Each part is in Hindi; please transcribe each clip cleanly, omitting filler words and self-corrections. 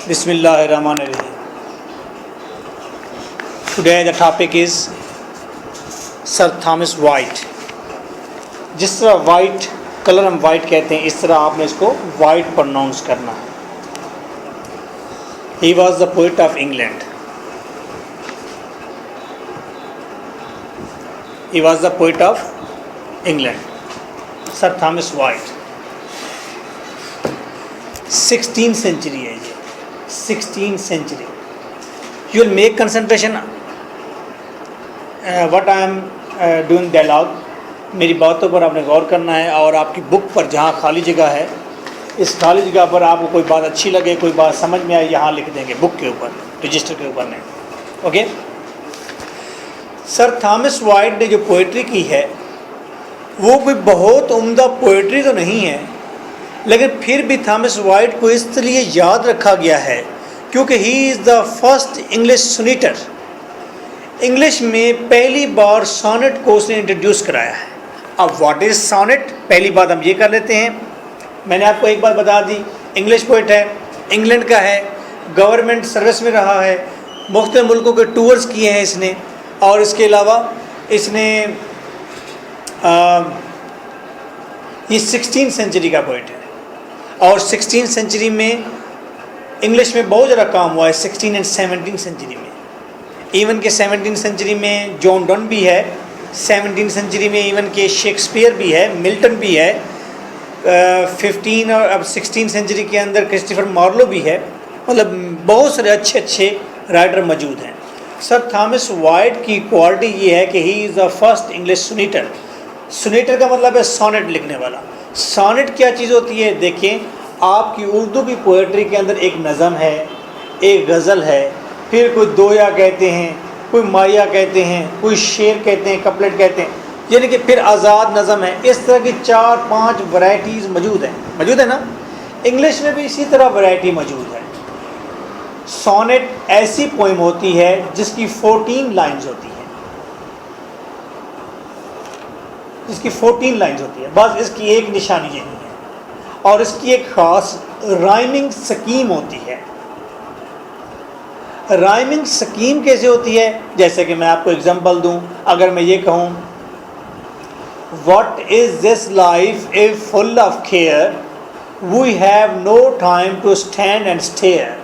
Bismillahirrahmanirrahim. Today the topic is Sir Thomas White. जिस तरह वाइट कलर हम वाइट कहते हैं, इस तरह आपने इसको वाइट प्रोनाउंस करना है. He was the poet of England. He was the poet of England. Sir Thomas White. 16th century है ये. 16th century. You will make concentration what I am doing dialogue. मेरी बातों पर आपने गौर करना है और आपकी बुक पर जहाँ खाली जगह है, इस खाली जगह पर आपको कोई बात अच्छी लगे, कोई बात समझ में आए, यहाँ लिख देंगे बुक के ऊपर, रजिस्टर के ऊपर नहीं. ओके. सर थॉमस वाइट ने जो पोइट्री की है वो कोई बहुत उम्दा पोइट्री तो नहीं है, लेकिन फिर भी थॉमस वाइट को इसलिए याद रखा गया है क्योंकि he is the first English sonneteer. English में पहली बार सोनेट को उसने इंट्रोड्यूस कराया है. अब व्हाट इज़ सोनेट, पहली बात हम ये कर लेते हैं. मैंने आपको एक बात बता दी, इंग्लिश पोइट है, इंग्लैंड का है, गवर्नमेंट सर्विस में रहा है, मुख्तलिफ मुल्कों के टूर्स किए हैं इसने, और इसके अलावा इसने ये 16th सेंचुरी का पोइट है और 16th सेंचुरी में इंग्लिश में बहुत ज़्यादा काम हुआ है. 16 and 17 सेंचुरी में, इवन के 17th सेंचुरी में जॉन डन भी है, 17th सेंचुरी में इवन के शेक्सपियर भी है, मिल्टन भी है, 15 और अब 16th सेंचुरी के अंदर क्रिस्टोफर मार्लो भी है. मतलब बहुत सारे अच्छे अच्छे राइटर मौजूद हैं. सर थॉमस वाइट की क्वालिटी ये है कि he is the first English sonneteer. Sonneteer का मतलब है सोनेट लिखने वाला. सोनेट क्या चीज़ होती है? देखिए, आपकी उर्दू की पोएट्री के अंदर एक नज़म है, एक गज़ल है, फिर कोई दोया कहते हैं, कोई माया कहते हैं, कोई शेर कहते हैं, कपलेट कहते हैं, यानी कि फिर आज़ाद नज़म है. इस तरह की 4-5 वैरायटीज़ मौजूद है ना. इंग्लिश में भी इसी तरह वैरायटी मौजूद है. सोनेट ऐसी पोइम होती है जिसकी 14 लाइन्स होती है, बस इसकी एक निशानी यही है, और इसकी एक ख़ास राइमिंग स्कीम होती है. राइमिंग स्कीम कैसे होती है? जैसे कि मैं आपको एग्जांपल दूं, अगर मैं ये कहूं what is this life if full of care, we have no time to stand and stare.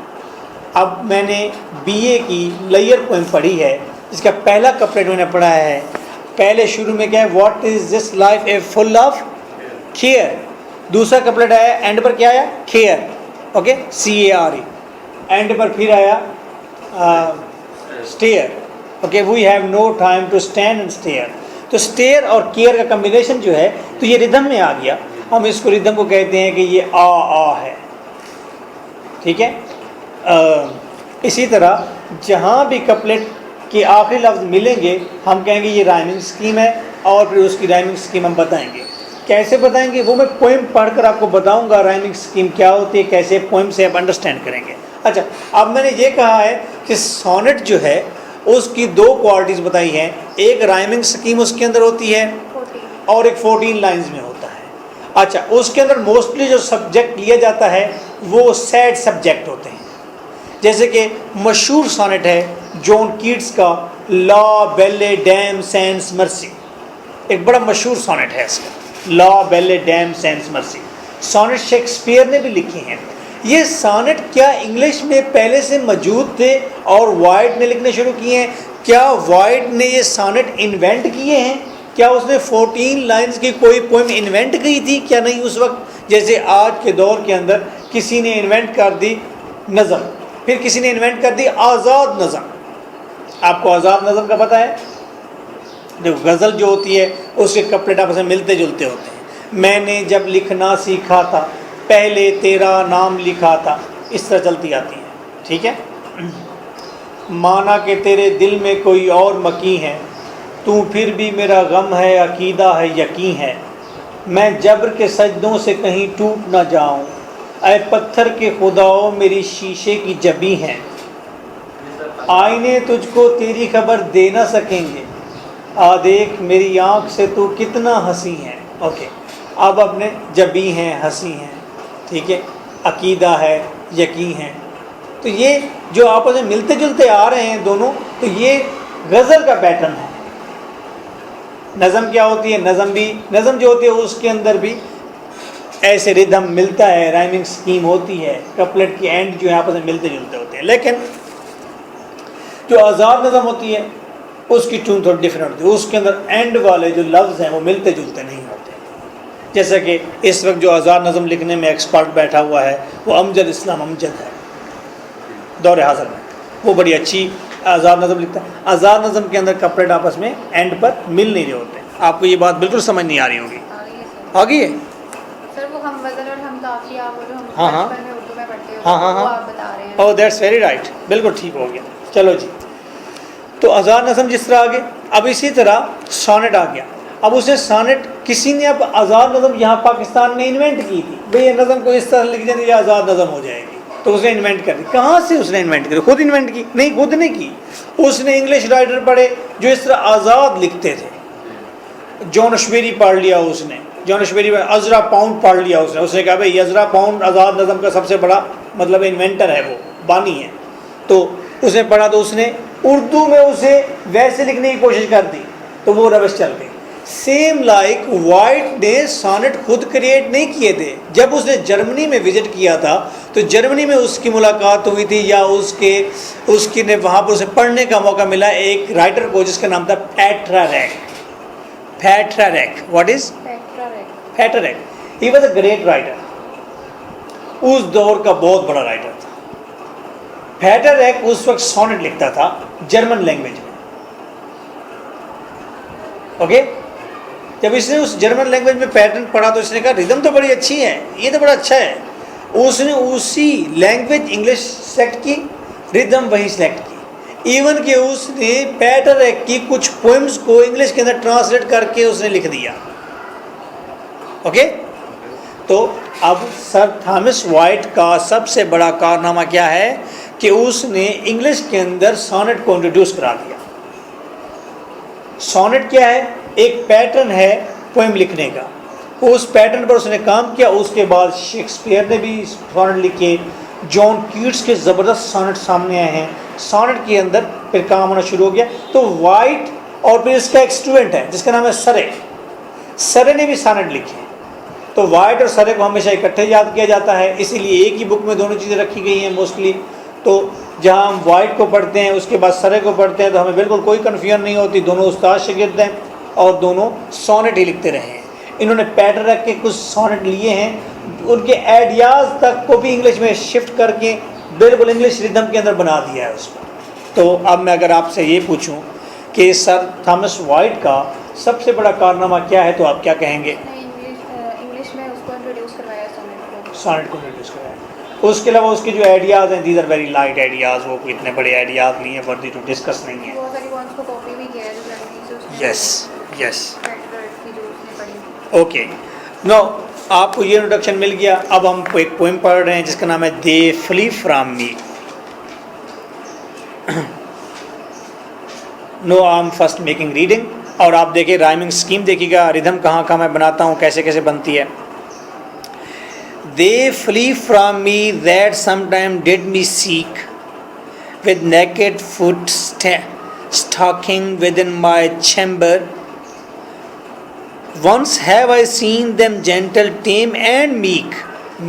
अब मैंने बीए की लेयर पोएम पढ़ी है, जिसका पहला कपलेट मैंने पढ़ा है. पहले शुरू में क्या है? What is this life if full of care. दूसरा कपलेट आया, एंड पर क्या आया? केयर. Okay, CARE. एंड पर फिर आया stare. Okay, we have no time to stand and stare. तो स्टेयर और केयर का कम्बिनेशन जो है, तो ये रिदम में आ गया. हम इसको रिदम को कहते हैं कि ये आ है. ठीक है. इसी तरह जहाँ भी कपलेट के आखिरी लफ्ज़ मिलेंगे, हम कहेंगे ये राइमिंग स्कीम है, और फिर उसकी राइमिंग स्कीम हम बताएंगे. कैसे बताएंगे वो मैं पोइम पढ़कर आपको बताऊंगा. राइमिंग स्कीम क्या होती है, कैसे पोइम से आप अंडरस्टैंड करेंगे. अच्छा, अब मैंने ये कहा है कि सोनेट जो है उसकी 2 क्वालिटीज़ बताई हैं. एक राइमिंग स्कीम उसके अंदर होती है और एक 14 लाइन्स में होता है. अच्छा, उसके अंदर मोस्टली जो सब्जेक्ट लिया जाता है वो सैड सब्जेक्ट होते हैं. जैसे कि मशहूर सोनेट है जॉन कीट्स का ला बेले डैम सैंस मर्सी. एक बड़ा मशहूर सोनेट है इसका, la belle dame sans merci. Sonnet Shakespeare ने भी लिखे हैं. ये सोनेट क्या इंग्लिश में पहले से मौजूद थे और वाइट ने लिखने शुरू किए हैं? क्या वाइट ने ये सोनेट इन्वेंट किए हैं? क्या उसने 14 लाइन्स की कोई पोइम इन्वेंट की थी? क्या नहीं. उस वक्त जैसे आज के दौर के अंदर किसी ने इन्वेंट कर दी नज़म, फिर किसी ने इन्वेंट कर दी आज़ाद नज़म. आपको आज़ाद नज़म का पता है? जो गज़ल जो होती है उसके कपलेट आपस में मिलते जुलते होते हैं. मैंने जब लिखना सीखा था, पहले तेरा नाम लिखा था. इस तरह चलती आती है. ठीक है. माना कि तेरे दिल में कोई और मकी है, तू फिर भी मेरा गम है, अकीदा है, यकीन है. मैं जब्र के सजदों से कहीं टूट ना जाऊं, ऐ पत्थर के खुदाओं मेरी शीशे की जबी हैं. आईने तुझको तेरी खबर दे ना सकेंगे, आ देख मेरी आँख से तू कितना हंसी है. ओके, अब अपने जबी हैं, हंसी हैं. ठीक है, अकीदा है, यकीन है. तो ये जो आपस में मिलते जुलते आ रहे हैं दोनों, तो ये गज़ल का पैटर्न है। नज़म क्या होती है, नज़म जो होती है उसके अंदर भी ऐसे रिदम मिलता है, राइमिंग स्कीम होती है, कपलेट की एंड जो है आपस में मिलते जुलते होते हैं। लेकिन जो आज़ाद नज़म होती है उसकी ट्यून थोड़ी डिफरेंट होती है, उसके अंदर एंड वाले जो लफ्ज़ हैं वो मिलते जुलते नहीं होते। जैसा कि इस वक्त जो आज़ाद नज़म लिखने में एक्सपर्ट बैठा हुआ है वो अमजद इस्लाम अमजद है, दौर हाज़िर में वो बड़ी अच्छी आज़ाद नज़म लिखता है। आज़ाद नज़म के अंदर कपलेट आपस में एंड पर मिल नहीं रहे होते। आपको ये बात बिल्कुल समझ नहीं आ रही होगी। आ गई है सर? वो हम वज़न और हम काफ़िया वो जो हम हाँ बचपन में उर्दू में पढ़ते हो, हाँ वो आप बता रहे हैं। ओह दैट्स वेरी राइट, बिल्कुल ठीक हो गया। चलो जी, तो आज़ाद नज़म जिस तरह आ गए, अब इसी तरह सोनेट आ गया। अब उसे सोनेट किसी ने, अब आज़ाद नज़म यहाँ पाकिस्तान ने इन्वेंट की थी, भाई ये नज़म को इस तरह लिख देंगे ये आज़ाद नज़म हो जाएगी, तो उसने इन्वेंट कर दी। कहाँ से उसने इन्वेंट करी? खुद इन्वेंट की? नहीं, खुद नहीं की। उसने इंग्लिश राइटर पढ़े जो इस तरह आज़ाद लिखते थे। जॉन अशबेरी पढ़ लिया उसने, जॉन अशबेरी में अज़रा पाउंड पढ़ लिया उसने कहा भाई अज़रा पाउंड आज़ाद नज़म का सबसे बड़ा मतलब इन्वेंटर है, वो बानी है। तो उसने पढ़ा, तो उसने उर्दू में उसे वैसे लिखने की कोशिश कर दी, तो वो रविश चल गई। सेम लाइक वाइट ने सोनेट खुद क्रिएट नहीं किए थे। जब उसने जर्मनी में विजिट किया था तो जर्मनी में उसकी मुलाकात हुई थी, या उसकी ने वहाँ पर उसे पढ़ने का मौका मिला एक राइटर को जिसका नाम था Petrarch. What is Petrarch? He was a great writer, उस दौर का बहुत बड़ा राइटर था। पेट्रारेक उस वक्त सोनेट लिखता था जर्मन लैंग्वेज में। ओके, जब इसने उस जर्मन लैंग्वेज में पैटर्न पढ़ा तो इसने कहा रिदम तो बड़ी अच्छी है, ये तो बड़ा अच्छा है। उसने उसी लैंग्वेज इंग्लिश सेलेक्ट की, रिदम वही सेलेक्ट की। इवन कि उसने पेट्रारेक की कुछ पोएम्स को इंग्लिश के अंदर ट्रांसलेट करके उसने लिख दिया। ओके, तो अब सर थॉमस वाइट का सबसे बड़ा कारनामा क्या है कि उसने इंग्लिश के अंदर सोनेट को इंट्रोड्यूस करा दिया। सोनेट क्या है? एक पैटर्न है पोएम लिखने का, उस पैटर्न पर उसने काम किया। उसके बाद शेक्सपियर ने भी सोनेट लिखे, जॉन कीट्स के ज़बरदस्त सोनेट सामने आए हैं। सोनेट के अंदर फिर काम होना शुरू हो गया। तो वाइट और फिर इसका एक स्टूडेंट है जिसका नाम है सरे ने भी सोनेट लिखे। तो वाइट और सरे को हमेशा इकट्ठे याद किया जाता है, इसीलिए एक ही बुक में दोनों चीज़ें रखी गई हैं मोस्टली। तो जहाँ हम वाइट को पढ़ते हैं उसके बाद सरे को पढ़ते हैं तो हमें बिल्कुल कोई कन्फ्यूजन नहीं होती, दोनों उस्ताद शागिर्द हैं और दोनों सोनेट ही लिखते रहे हैं। इन्होंने पेट्रारेक के कुछ सोनेट लिए हैं, उनके आइडियाज़ तक को भी इंग्लिश में शिफ्ट करके बिल्कुल इंग्लिश रिदम के अंदर बना दिया है उसको। तो अब मैं अगर आपसे ये पूछूं कि सर थॉमस वाइट का सबसे बड़ा कारनामा क्या है, तो आप क्या कहेंगे? इंग्लिश में उसको इंट्रोड्यूस करवाया सोनेट को इंट्रोड्यूस कराया। उसके अलावा उसके जो आइडियाज़ हैं, these are very light ideas, वो कोई इतने बड़े आइडियाज़ नहीं है, वर्दी टू डिस्कस नहीं है। बहुत सारी पॉइंट्स को कॉपी भी किया है जो जर्मनी से उसने यस पेट्रारेक की जो उसने पढ़ी। ओके, नो आपको ये इंट्रोडक्शन मिल गया। अब हम एक पोएम पढ़ रहे हैं जिसका नाम है they flee from me. No I am first making reading, और आप देखिए राइमिंग स्कीम देखिएगा, रिदम कहाँ कहाँ मैं बनाता हूँ, कैसे कैसे बनती है। They flee from me that sometime did me seek, with naked foot stalking within my chamber. Once have I seen them gentle, tame and meek.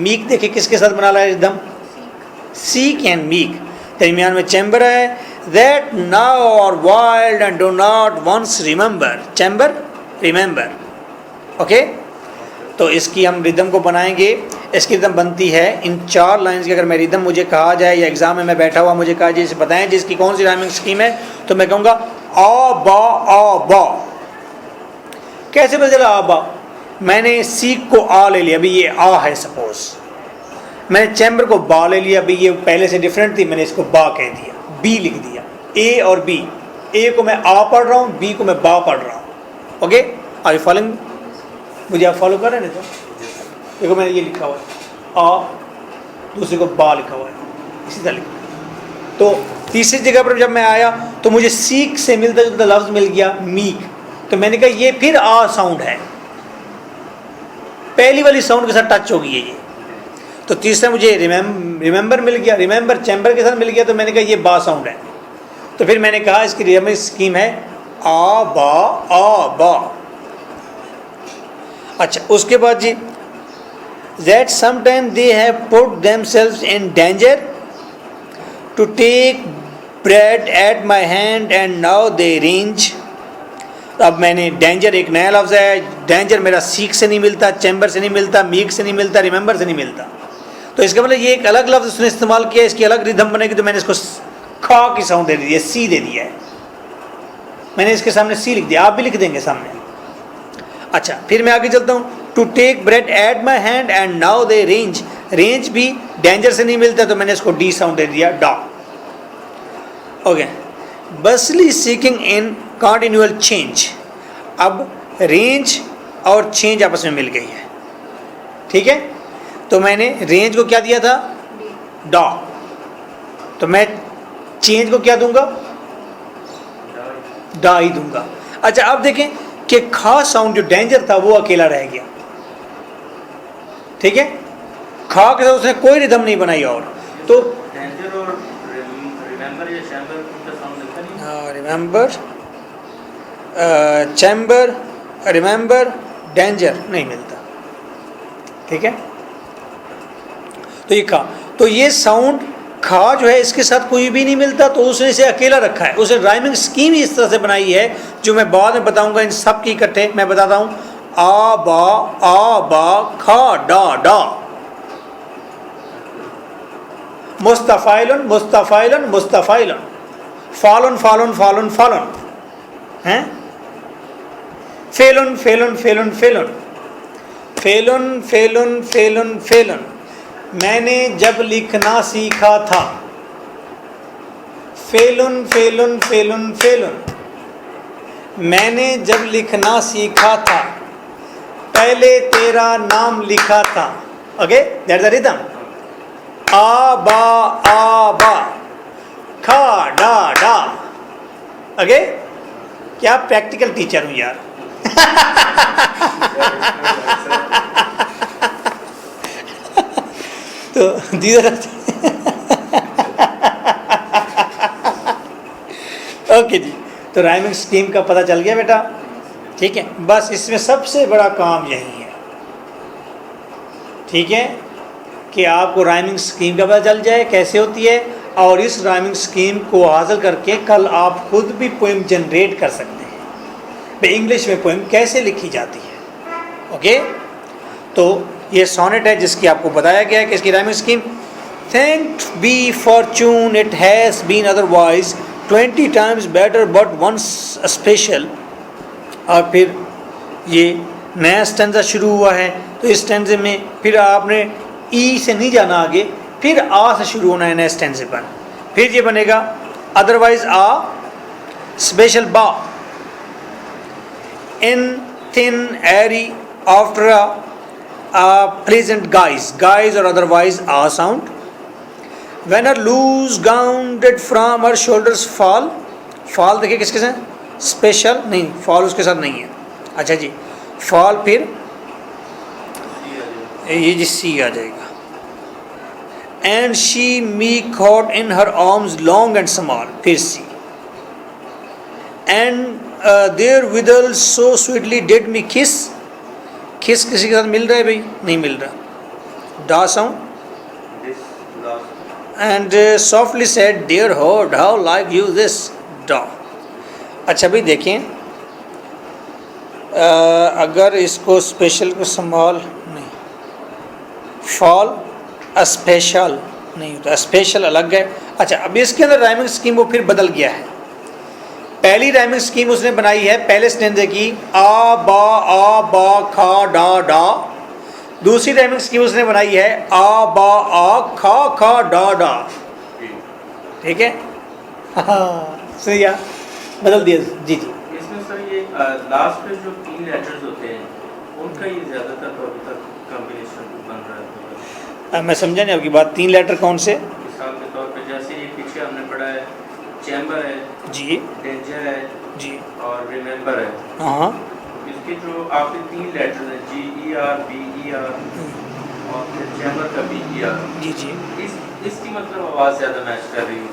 Meek देखिए किसके साथ बना रहा है एकदम? Seek and meek. दरमियान में चैम्बर है। That now are wild and do not once remember. Chamber, remember. Okay? तो इसकी हम रिदम को बनाएंगे। इसकी रिदम बनती है इन 4 लाइन्स की। अगर मैं रिदम मुझे कहा जाए या एग्ज़ाम में मैं बैठा हुआ मुझे कहा जाए इसे बताएं जिसकी कौन सी राइमिंग स्कीम है, तो मैं कहूँगा आ बा। कैसे पता चला आ बा? मैंने सीख को आ ले लिया, अभी ये आ है सपोज। मैंने चैम्बर को बा ले लिया, अभी ये पहले से डिफरेंट थी, मैंने इसको बा कह दिया, बी लिख दिया। ए और बी, ए को मैं आ पढ़ रहा हूँ, बी को मैं बा पढ़ रहा हूँ। Okay, are you following? मुझे आप फॉलो कर रहे हैं? तो देखो मैंने ये लिखा हुआ है आ, दूसरे को बा लिखा हुआ है, इसी तरह लिखा। तो तीसरी जगह पर जब मैं आया तो मुझे सीख से मिलता जुलता लफ्ज़ मिल गया मीक, तो मैंने कहा ये फिर आ साउंड है, पहली वाली साउंड के साथ टच होगी ये। तो तीसरा मुझे रिमेंबर मिल गया, रिमेंबर चैम्बर के साथ मिल गया, तो मैंने कहा ये बा साउंड है। तो फिर मैंने कहा इसकी रिदमिक स्कीम है आ बा। अच्छा, उसके बाद जी that sometimes they have put themselves in danger to take bread at my hand and now they range। अब मैंने डेंजर एक नया लफ्ज़ है, डेंजर मेरा सीख से नहीं मिलता, चैम्बर से नहीं मिलता, मीक से नहीं मिलता, रिमेंबर से नहीं मिलता। तो इसका मतलब ये एक अलग लफ्ज़ उसने इस्तेमाल किया, इसकी अलग रिदम बनेगी, तो मैंने इसको खा की साउंड दे दी है, सी दे दिया है। मैंने इसके सामने सी लिख दिया, आप भी लिख देंगे सामने। अच्छा, फिर मैं आगे चलता हूँ। To take bread at my hand and now they range, range भी डेंजर से नहीं मिलता, तो मैंने इसको डी साउंड दे दिया, डा। ओके, बसली सीकिंग इन कॉन्टिन्यूअल चेंज। अब रेंज और चेंज आपस में मिल गई है, ठीक है। तो मैंने रेंज को क्या दिया था, डा, तो मैं चेंज को क्या दूंगा, डा ही दूंगा। अच्छा, अब देखें कि खा साउंड जो डेंजर था वो अकेला रह गया, ठीक है। खा के साथ उसने कोई रिदम नहीं बनाई, और तो डेंजर और रिमेंबर या चैम्बर का साउंड मिलता नहीं। हाँ, रिमेंबर, चैम्बर, रिमेंबर, डेंजर नहीं मिलता, ठीक है। तो ये खा, तो ये साउंड खा जो है इसके साथ कोई भी नहीं मिलता, तो उसने इसे अकेला रखा है। उसने राइमिंग स्कीम ही इस तरह से बनाई है, जो मैं बाद में बताऊंगा। इन सब की इकट्ठे मैं बताता हूँ, आ बा खा डा डा। मुस्तफ़ाइलन मुस्तफ़ाइलन मुस्तफ़ाइलन, फालन फालन फालन फालन, हैं, fallen fallen fallen fallen, fallen fallen fallen fallen. मैंने जब लिखना सीखा था, फेलन फेलन फेलन फेलन। मैंने जब लिखना सीखा था, पहले तेरा नाम लिखा था। Okay, that's the rhythm. आ बा खा डा डा। ओके, क्या प्रैक्टिकल टीचर हूँ यार। तो ओके जी, तो राइमिंग स्कीम का पता चल गया बेटा, ठीक है। बस इसमें सबसे बड़ा काम यही है, ठीक है, कि आपको राइमिंग स्कीम का पता चल जाए कैसे होती है, और इस राइमिंग स्कीम को हासिल करके कल आप खुद भी पोइम जनरेट कर सकते हैं भाई इंग्लिश में पोइम कैसे लिखी जाती है। ओके, तो ये सोनेट है जिसकी आपको बताया गया है कि इसकी rhyming scheme, thanked be fortune it has been otherwise 20 times better but once special. और फिर ये नया स्टेंजा शुरू हुआ है, तो इस स्टेंजे में फिर आपने ई से नहीं जाना आगे, फिर आ से शुरू होना है नए स्टेंजे पर। फिर ये बनेगा अदरवाइज आ स्पेशल बा, in thin array after a pleasant guise or otherwise a sound। when her loose gown did from her shoulders fall देखिए किसके साथ, स्पेशल नहीं, fall उसके साथ नहीं है। अच्छा जी, fall फिर ये जी सी आ जाएगा। and she me caught in her arms long and small, फिर सी। and there withal so sweetly did me kiss, किस किसी के साथ मिल रहा है भाई, नहीं मिल रहा, डा sound. And softly said dear heart how like you this, डा। अच्छा भाई देखें, अगर इसको स्पेशल को संभाल नहीं, फॉल स्पेशल नहीं होता, स्पेशल अलग है। अच्छा, अब इसके अंदर राइमिंग स्कीम वो फिर बदल गया है। पहली राइमिंग स्कीम उसने बनाई है पहले स्टेंजे की, आ बा खा डा डा। दूसरी राइमिंग स्कीम उसने बनाई है आ बा खा डा डा, ठीक है। हाँ, सही है, बदल दिया जी जी। इसमें सर ये लास्ट पे जो 3 लेटर्स होते हैं उनका ये ज़्यादातर तो अभी तक कॉम्बिनेशन बन रहा है। मैं समझा नहीं आपकी बात, 3 लेटर कौन से? मिसाल के तौर पे जैसे ये पीछे हमने पढ़ा है, चैम्बर है जी, डेंजर है जी, और रिमेंबर है। हाँ, इसके जो आखिरी 3 लेटर्स हैं, GER BER आपने चैम्बर का भी किया, जी जी। इसकी मतलब आवाज़ ज़्यादा मैच कर रही है।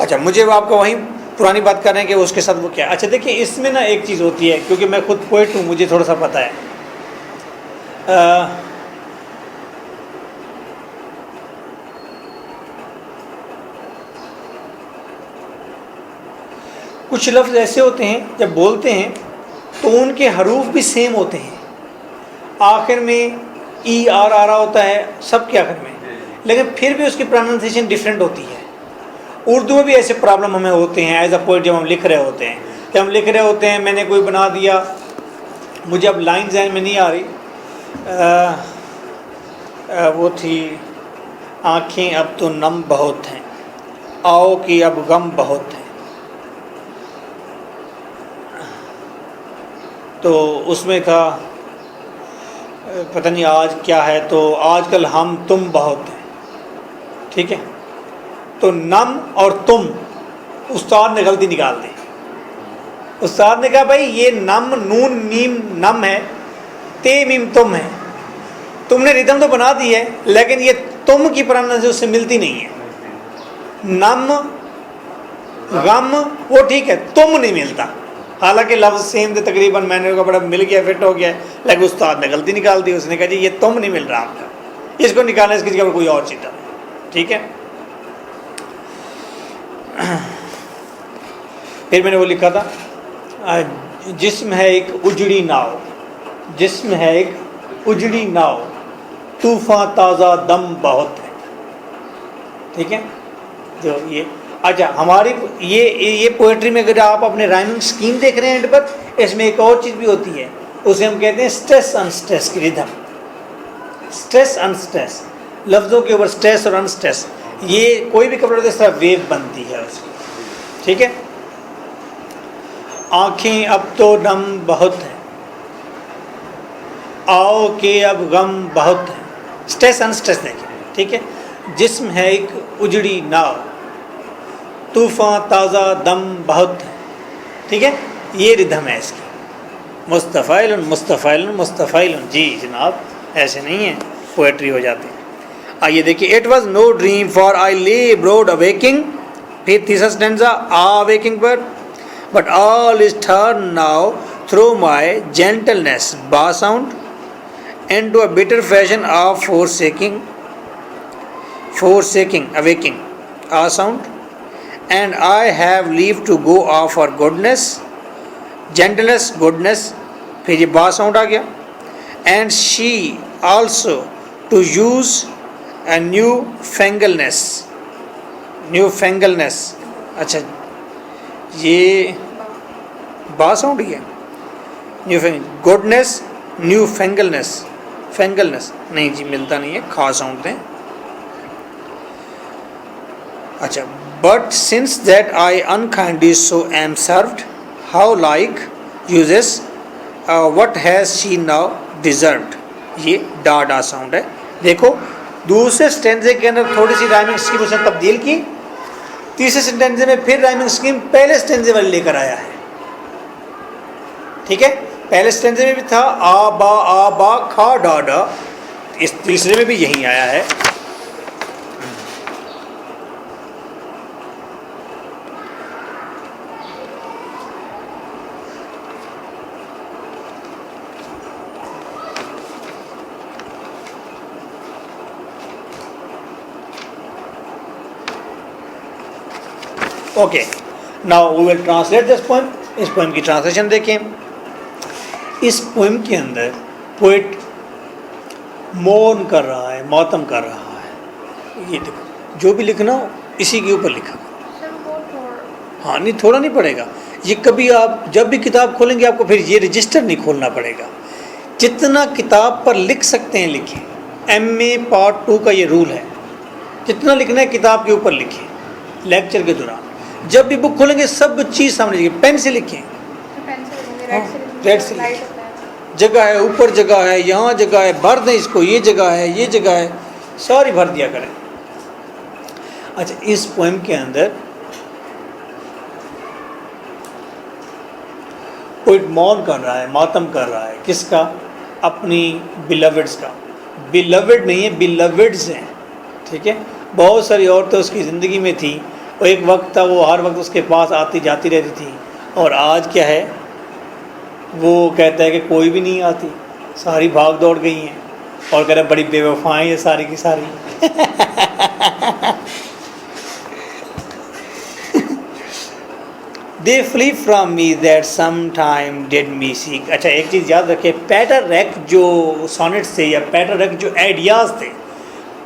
अच्छा, मुझे वो आपका वही पुरानी बात कर रहे हैं कि उसके साथ वो क्या। अच्छा देखिए, इसमें ना एक चीज़ होती है, क्योंकि मैं खुद पोइट हूँ, मुझे थोड़ा सा पता है। कुछ लफ्ज़ ऐसे होते हैं जब बोलते हैं तो उनके हरूफ भी सेम होते हैं, आखिर में ई आर आ रहा होता है सबके आखिर में, लेकिन फिर भी उसकी प्रोनाउंसिएशन डिफरेंट होती है। उर्दू में भी ऐसे प्रॉब्लम हमें होते हैं एज अ पोइट। जब हम लिख रहे होते हैं, मैंने कोई बना दिया, मुझे अब लाइन जहन में नहीं आ रही, वो थी आँखें अब तो नम बहुत हैं, आओ कि अब गम बहुत हैं। तो उसमें था, पता नहीं आज क्या है, तो आजकल हम तुम बहुत हैं, ठीक है। तो नम और तुम, उस्ताद ने गलती निकाल दी। उस्ताद ने कहा भाई ये नम नून मीम नम है, ते मीम तुम है, तुमने रिदम तो बना दी है, लेकिन ये तुम की प्रोनाउंसिएशन उससे मिलती नहीं है। नम गम वो ठीक है, तुम नहीं मिलता। हालांकि लफ्ज़ सेम थे तकरीबन, मैंने कहा बड़ा मिल गया, फिट हो गया, लेकिन उस्ताद ने गलती निकाल दी। उसने कहा जी ये तुम नहीं मिल रहा आपका, इसको निकालना, इसकी जगह पर कोई और चीज़ डालो, ठीक है। फिर मैंने वो लिखा था, जिस्म है एक उजड़ी नाव, जिस्म है एक उजड़ी नाव, तूफ़ान ताज़ा दम बहुत है, ठीक है। जो ये अच्छा, हमारी ये पोएट्री में अगर आप अपने राइमिंग स्कीम देख रहे हैं एंड पर, इसमें एक और चीज़ भी होती है, उसे हम कहते हैं स्ट्रेस अनस्ट्रेस की रिदम। स्ट्रेस अनस्ट्रेस, लफ्ज़ों के ऊपर स्ट्रेस और अनस्ट्रेस, ये कोई भी कपड़ा इस तरह वेव बनती है उसकी, ठीक है। आँखें अब तो नम बहुत हैं, आओ के अब गम बहुत है, स्ट्रेस अनस्ट्रेस देखिए, ठीक है। जिस्म है एक उजड़ी नाव, तूफ़ान ताज़ा दम बहुत है, ठीक है। ये रिदम है इसकी, मुस्तफ़ाइल मुस्तफ़ाइल मुस्तफ़ाइल। जी जनाब, ऐसे नहीं है, पोएट्री हो जाती है। आइए देखिए, it was no dream for I lay broad awaking, फिर तीसरा स्टेंजा अवेकिंग पर, but all is turn now through my gentleness बा sound and to a bitter fashion of forsaking awaking a sound, and I have leave to go off for goodness, gentleness, goodness, फिर ये बा साउंड आ गया, and she also to use a newfangledness, अच्छा ये बा साउंड ही है, गुडनेस न्यूफैंगलनेस, फैंगलनेस नहीं जी मिलता नहीं है, खा साउंड दें। अच्छा, but since that I unkindly so am served, how like uses what has she now deserved, ये डा डा साउंड है। देखो दूसरे स्टेंजे के अंदर थोड़ी सी राइमिंग स्कीम उसने तब्दील की, तीसरे स्टेंजे में फिर राइमिंग स्कीम पहले स्टेंजे वाली लेकर आया है, ठीक है। पहले स्टेंजे में भी था आ बा खा डा डा, इस तीसरे में भी यही आया है। Okay, now we will translate this poem. इस पोएम की ट्रांसलेशन देखें। इस पोएम के अंदर पोइट मौन कर रहा है, मौतम कर रहा है। ये देखो, जो भी लिखना हो इसी के ऊपर लिखा। हाँ नहीं, थोड़ा नहीं पड़ेगा ये। कभी आप जब भी किताब खोलेंगे आपको फिर ये रजिस्टर नहीं खोलना पड़ेगा। जितना किताब पर लिख सकते हैं लिखें। MA पार्ट 2 का ये रूल है, जितना लिखना है किताब के ऊपर लिखें। लेक्चर के दौरान जब भी बुक खोलेंगे सब चीज़ सामने लिखें, पेन से लिखें, रेड से लिखें। जगह है, ऊपर जगह है, यहाँ जगह है, भर दें इसको, ये जगह है, ये जगह है, सारी भर दिया करें। अच्छा, इस पोएम के अंदर पोइट मौन कर रहा है, मातम कर रहा है। किसका? अपनी बिलवेड्स का। बिलवड नहीं है, बिलवड्स हैं, ठीक है। बहुत सारी औरतें उसकी ज़िंदगी में थी, और एक वक्त था वो हर वक्त उसके पास आती जाती रहती थी, और आज क्या है, वो कहता है कि कोई भी नहीं आती, सारी भाग दौड़ गई हैं, और कह रहा है बड़ी बेवफाएँ ये सारी की सारी। They flee from me that sometime did me seek। अच्छा एक चीज़ याद रखें, पैटरैक जो सॉनेट्स थे या पैटरैक जो आइडियाज़ थे,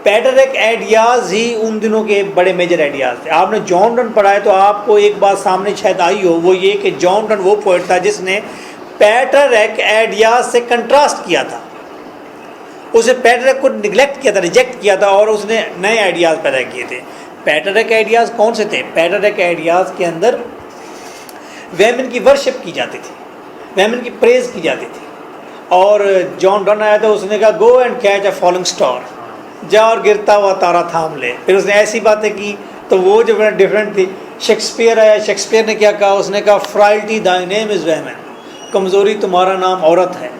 पैटरैक आइडियाज़ ही उन दिनों के बड़े मेजर आइडियाज़ थे। आपने जॉन डन पढ़ा है तो आपको एक बात सामने शायद आई हो, वो ये कि जॉन डन वो पोएट था जिसने पैटरैक आइडियाज़ से कंट्रास्ट किया था, उसे पैटरैक को निगलेक्ट किया था, रिजेक्ट किया था, और उसने नए आइडियाज़ पैदा किए थे। पैटरैक आइडियाज़ कौन से थे? पैटरैक आइडियाज़ के अंदर वेमेन की वर्शिप की जाती थी, वेमेन की प्रेज़ की जाती थी। और जॉन डन आया था, उसने कहा go and catch a falling star, जा और गिरता हुआ तारा थाम ले। फिर उसने ऐसी बातें की तो वो जो बड़ा डिफरेंट थी। शेक्सपियर आया, शेक्सपियर ने क्या कहा, उसने कहा फ्राइल्टी दाई नेम इज़ वेमेन, कमज़ोरी तुम्हारा नाम औरत है।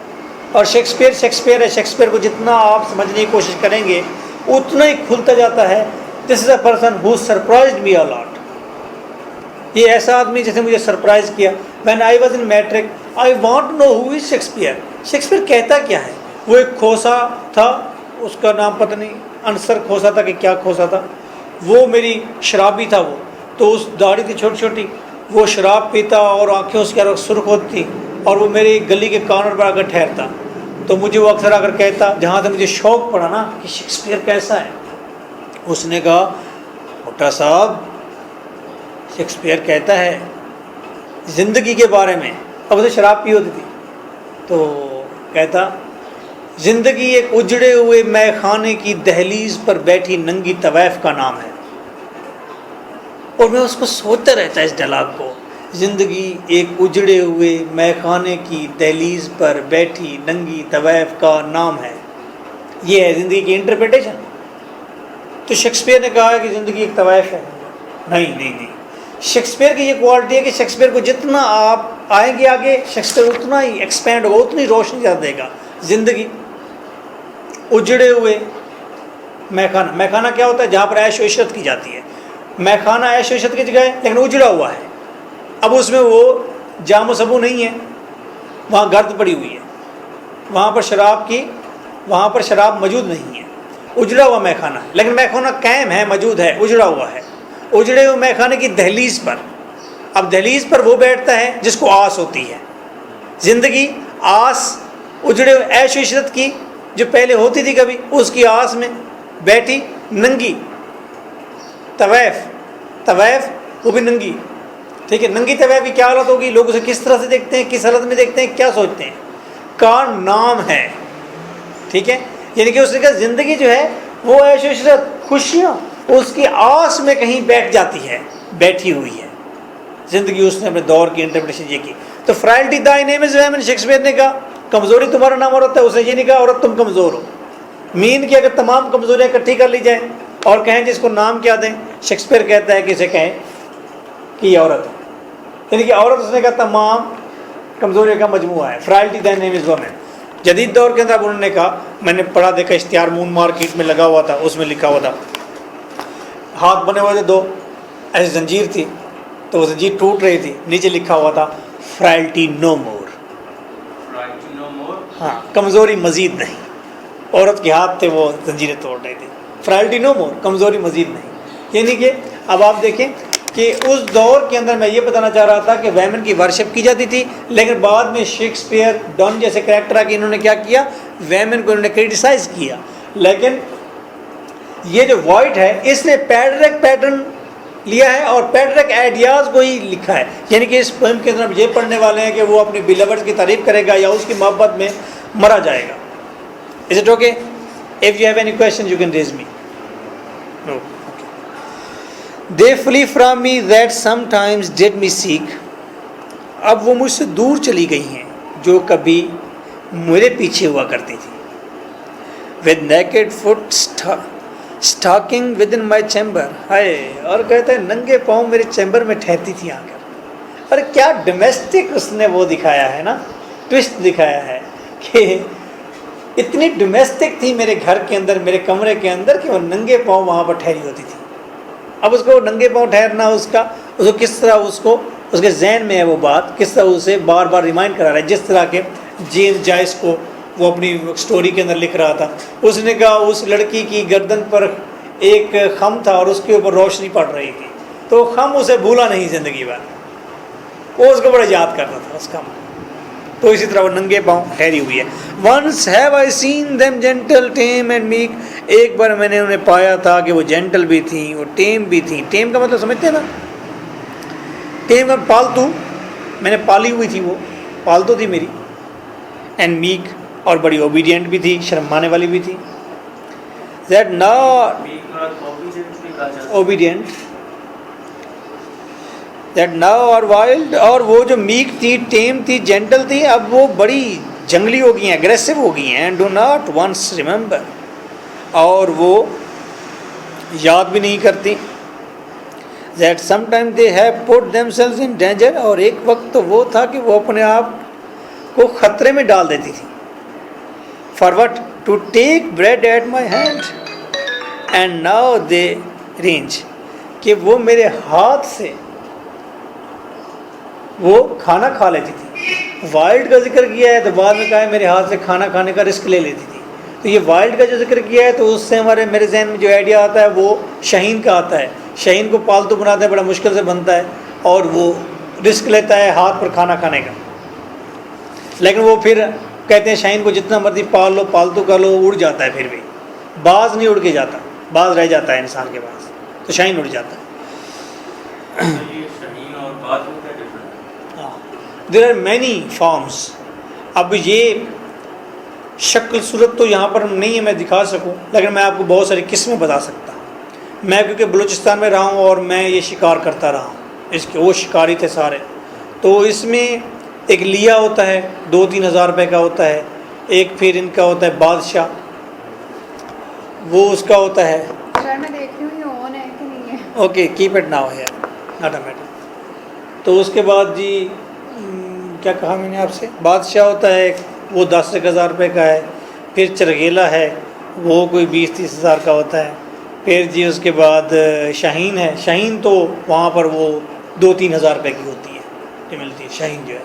और शेक्सपियर है, शेक्सपियर को जितना आप समझने की कोशिश करेंगे उतना ही खुलता जाता है। This is a person who surprised me a lot. ये ऐसा आदमी जिसने मुझे सरप्राइज़ किया। When I was in matric I want to know who is Shakespeare, Shakespeare कहता क्या है। वो एक खोसा था, उसका नाम पता नहीं अनसर खोसा था कि क्या खोसा था, वो मेरी शराबी था। वो तो उस दाढ़ी थी छोटी छोटी, वो शराब पीता और आँखें उसकी सुर्ख होती, और वो मेरी गली के कॉर्नर पर आकर ठहरता। तो मुझे वो अक्सर आकर कहता, जहाँ से मुझे शौक़ पड़ा ना कि शेक्सपियर कैसा है, उसने कहा मोटा साहब शेक्सपियर कहता है ज़िंदगी के बारे में। अब उसे शराब पी होती थी, तो कहता ज़िंदगी एक उजड़े हुए मैखाने की दहलीज पर बैठी नंगी तवैफ का नाम है। और मैं उसको सोचता रहता इस डायलॉग को, ज़िंदगी एक उजड़े हुए मैखाने की दहलीज पर बैठी नंगी तवैफ का नाम है। ये है ज़िंदगी की इंटरप्रिटेशन। तो शेक्सपियर ने कहा कि ज़िंदगी एक तवैफ है। नहीं, शेक्सपियर की ये क्वालिटी है कि शेक्सपियर को जितना आप आएंगे आगे, शेक्सपियर उतना ही एक्सपेंड होगा, उतनी रोशनी ज़्यादा देगा। ज़िंदगी उजड़े हुए मैखाना, मैखाना क्या होता है? जहाँ पर ऐश व इशरत की जाती है। मैखाना ऐश व इशरत की जगह है, लेकिन उजड़ा हुआ है। अब उसमें वो जामो सबू नहीं है, वहाँ गर्द पड़ी हुई है, वहाँ पर शराब मौजूद नहीं है, उजड़ा हुआ मैखाना है। लेकिन मैखाना कायम है, मौजूद है, उजड़ा हुआ है, उजड़े हुए मैखाने की दहलीज पर। अब दहलीज पर वो बैठता है जिसको आस होती है। ज़िंदगी आस, उजड़े हुए ऐश व इशरत की जो पहले होती थी कभी, उसकी आस में बैठी नंगी तवैफ, वो भी नंगी, ठीक है। नंगी तवैफ की क्या हालत होगी, लोग उसे किस तरह से देखते हैं, किस हालत में देखते हैं, क्या सोचते हैं, का नाम है, ठीक है। यानी कि उसने कहा ज़िंदगी जो है वो ऐश व इशरत, खुशियाँ उसकी आस में कहीं बैठी हुई है ज़िंदगी। उसने अपने दौर की इंटरप्रिटेशन ये की। तो frailty thy name is women, Shakespeare ने कहा कमज़ोरी तुम्हारा नाम औरत है। उसने ये नहीं कहा औरत तुम कमज़ोर हो। मीन की अगर तमाम कमज़ोरियाँ इकट्ठी कर ली जाए और कहें जिसको नाम क्या दें, शेक्सपियर कहता है कि इसे कहें कि ये औरत है। यानी कि औरत, उसने कहा तमाम कमज़ोरियों का मजमूआ है। फ्राइल्टी दाई नेम इज़ वुमेन। जदीद दौर के अंदर उन्होंने कहा, मैंने पढ़ा देखा इश्तिहार मून मार्केट में लगा हुआ था, उसमें लिखा हुआ था, हाथ बने हुए थे दो, ऐसी जंजीर थी, तो वो जंजीर टूट रही थी, नीचे लिखा हुआ था फ्राइल्टी नो मोर। हाँ, कमज़ोरी मज़ीद नहीं। औरत के हाथ थे, वो जंजीरें तोड़ रही थी। फ्राइल्टी नो मोर, कमज़ोरी मज़ीद नहीं। यानी कि अब आप देखें कि उस दौर के अंदर मैं ये बताना चाह रहा था कि वेमेन की वर्शिप की जाती थी, लेकिन बाद में शेक्सपियर, डॉन जैसे कैरेक्टर आके इन्होंने क्या किया, वेमेन को इन्होंने क्रिटिसाइज़ किया। लेकिन ये जो वॉइट है, इसने पैटरैक पैटर्न लिया है और पैटरैक आइडियाज़ को ही लिखा है। यानी कि इस पोएम के अंदर हम ये पढ़ने वाले हैं कि वो अपनी बिलवर्ड की तारीफ़ करेगा या उसकी मोहब्बत में मरा जाएगा। Is it okay? If you have any question you can raise me. They flee from me that sometimes did me seek. अब वो मुझसे दूर चली गई हैं जो कभी मेरे पीछे हुआ करती थी। With naked foot stalking within my chamber. हाय, और कहते हैं नंगे पाँव मेरे चैम्बर में ठहरती थी आकर। अरे क्या डोमेस्टिक उसने वो दिखाया है ना, ट्विस्ट दिखाया है कि इतनी डोमेस्टिक थी मेरे घर के अंदर, मेरे कमरे के अंदर, कि वो नंगे पाँव वहाँ पर ठहरी होती थी। अब उसको नंगे पाँव ठहरना, उसको किस तरह, उसके जहन में है वो बात, किस तरह उसे बार बार रिमाइंड करा रहा है। जिस तरह के जेम्स जॉयस को वो अपनी स्टोरी के अंदर लिख रहा था, उसने कहा उस लड़की की गर्दन पर एक खम था और उसके ऊपर रोशनी पड़ रही थी, तो खम उसे भूला नहीं ज़िंदगी भर, वो उसको बड़ा याद करता था उस खम। तो इसी तरह वो नंगे पाँव ठहरी हुई है। Once have I seen them gentle time and meek, एक बार मैंने उन्हें पाया था कि वो जेंटल भी थी, वो टेम भी थी। टेम का मतलब समझते हैं ना, टेम का पालतू, मैंने पाली हुई थी, वो पालतू थी मेरी। एंड मीक, और बड़ी ओबीडियंट भी थी, शर्माने वाली भी थी। That not obedient, that now और वाइल्ड, और वो जो मीक थी, टेम थी, जेंटल थी, अब वो बड़ी जंगली हो गई हैं, एग्रेसिव हो गई हैं। डू नॉट वंस रिमेंबर, और वो याद भी नहीं करती। That sometime they have put themselves in danger, और एक वक्त तो वो था कि वो अपने आप को खतरे में डाल देती थी। For what, to take bread at my hand, and now they range, कि वो मेरे हाथ से वो खाना खा लेती थी। वाइल्ड का जिक्र किया है तो बाद में कहा है मेरे हाथ से खाना खाने का रिस्क ले लेती थी। तो ये वाइल्ड का जो जिक्र किया है तो उससे मेरे जहन में जो आइडिया आता है वो शाहीन का आता है। शाहीन को पालतू बनाते हैं, बड़ा मुश्किल से बनता है, और वो रिस्क लेता है हाथ पर खाना खाने का। लेकिन वो फिर कहते हैं शाहीन को जितना मर्जी पाल लो, पालतू कर लो, उड़ जाता है, फिर भी बाज नहीं उड़ के जाता, बाज रह जाता है इंसान के पास, तो शाहीन उड़ जाता है। There are many forms. अब ये शक्ल सूरत तो यहाँ पर नहीं है मैं दिखा सकूँ, लेकिन मैं आपको बहुत सारी किस्में बता सकता हूँ। मैं क्योंकि बलूचिस्तान में रहा हूँ और मैं ये शिकार करता रहा हूँ, इसके वो शिकारी थे सारे। तो इसमें एक लिया होता है, 2-3 हज़ार रुपये का होता है। एक फिर इनका होता है बादशाह, वो उसका होता है। सर मैं देख रही हूँ ये ऑन है कि नहीं है। ओके, कीप इट नाउ है, नॉट अ मैटर। तो उसके बाद जी क्या कहा मैंने आपसे, बादशाह होता है, वो 10-1 हज़ार रुपये का है। फिर चरगेला है, वो कोई 20-30 हज़ार का होता है। फिर जी उसके बाद शाहीन है। शाहीन तो वहाँ पर वो 2-3 हज़ार रुपये की होती है जो मिलती है शाहीन जो है।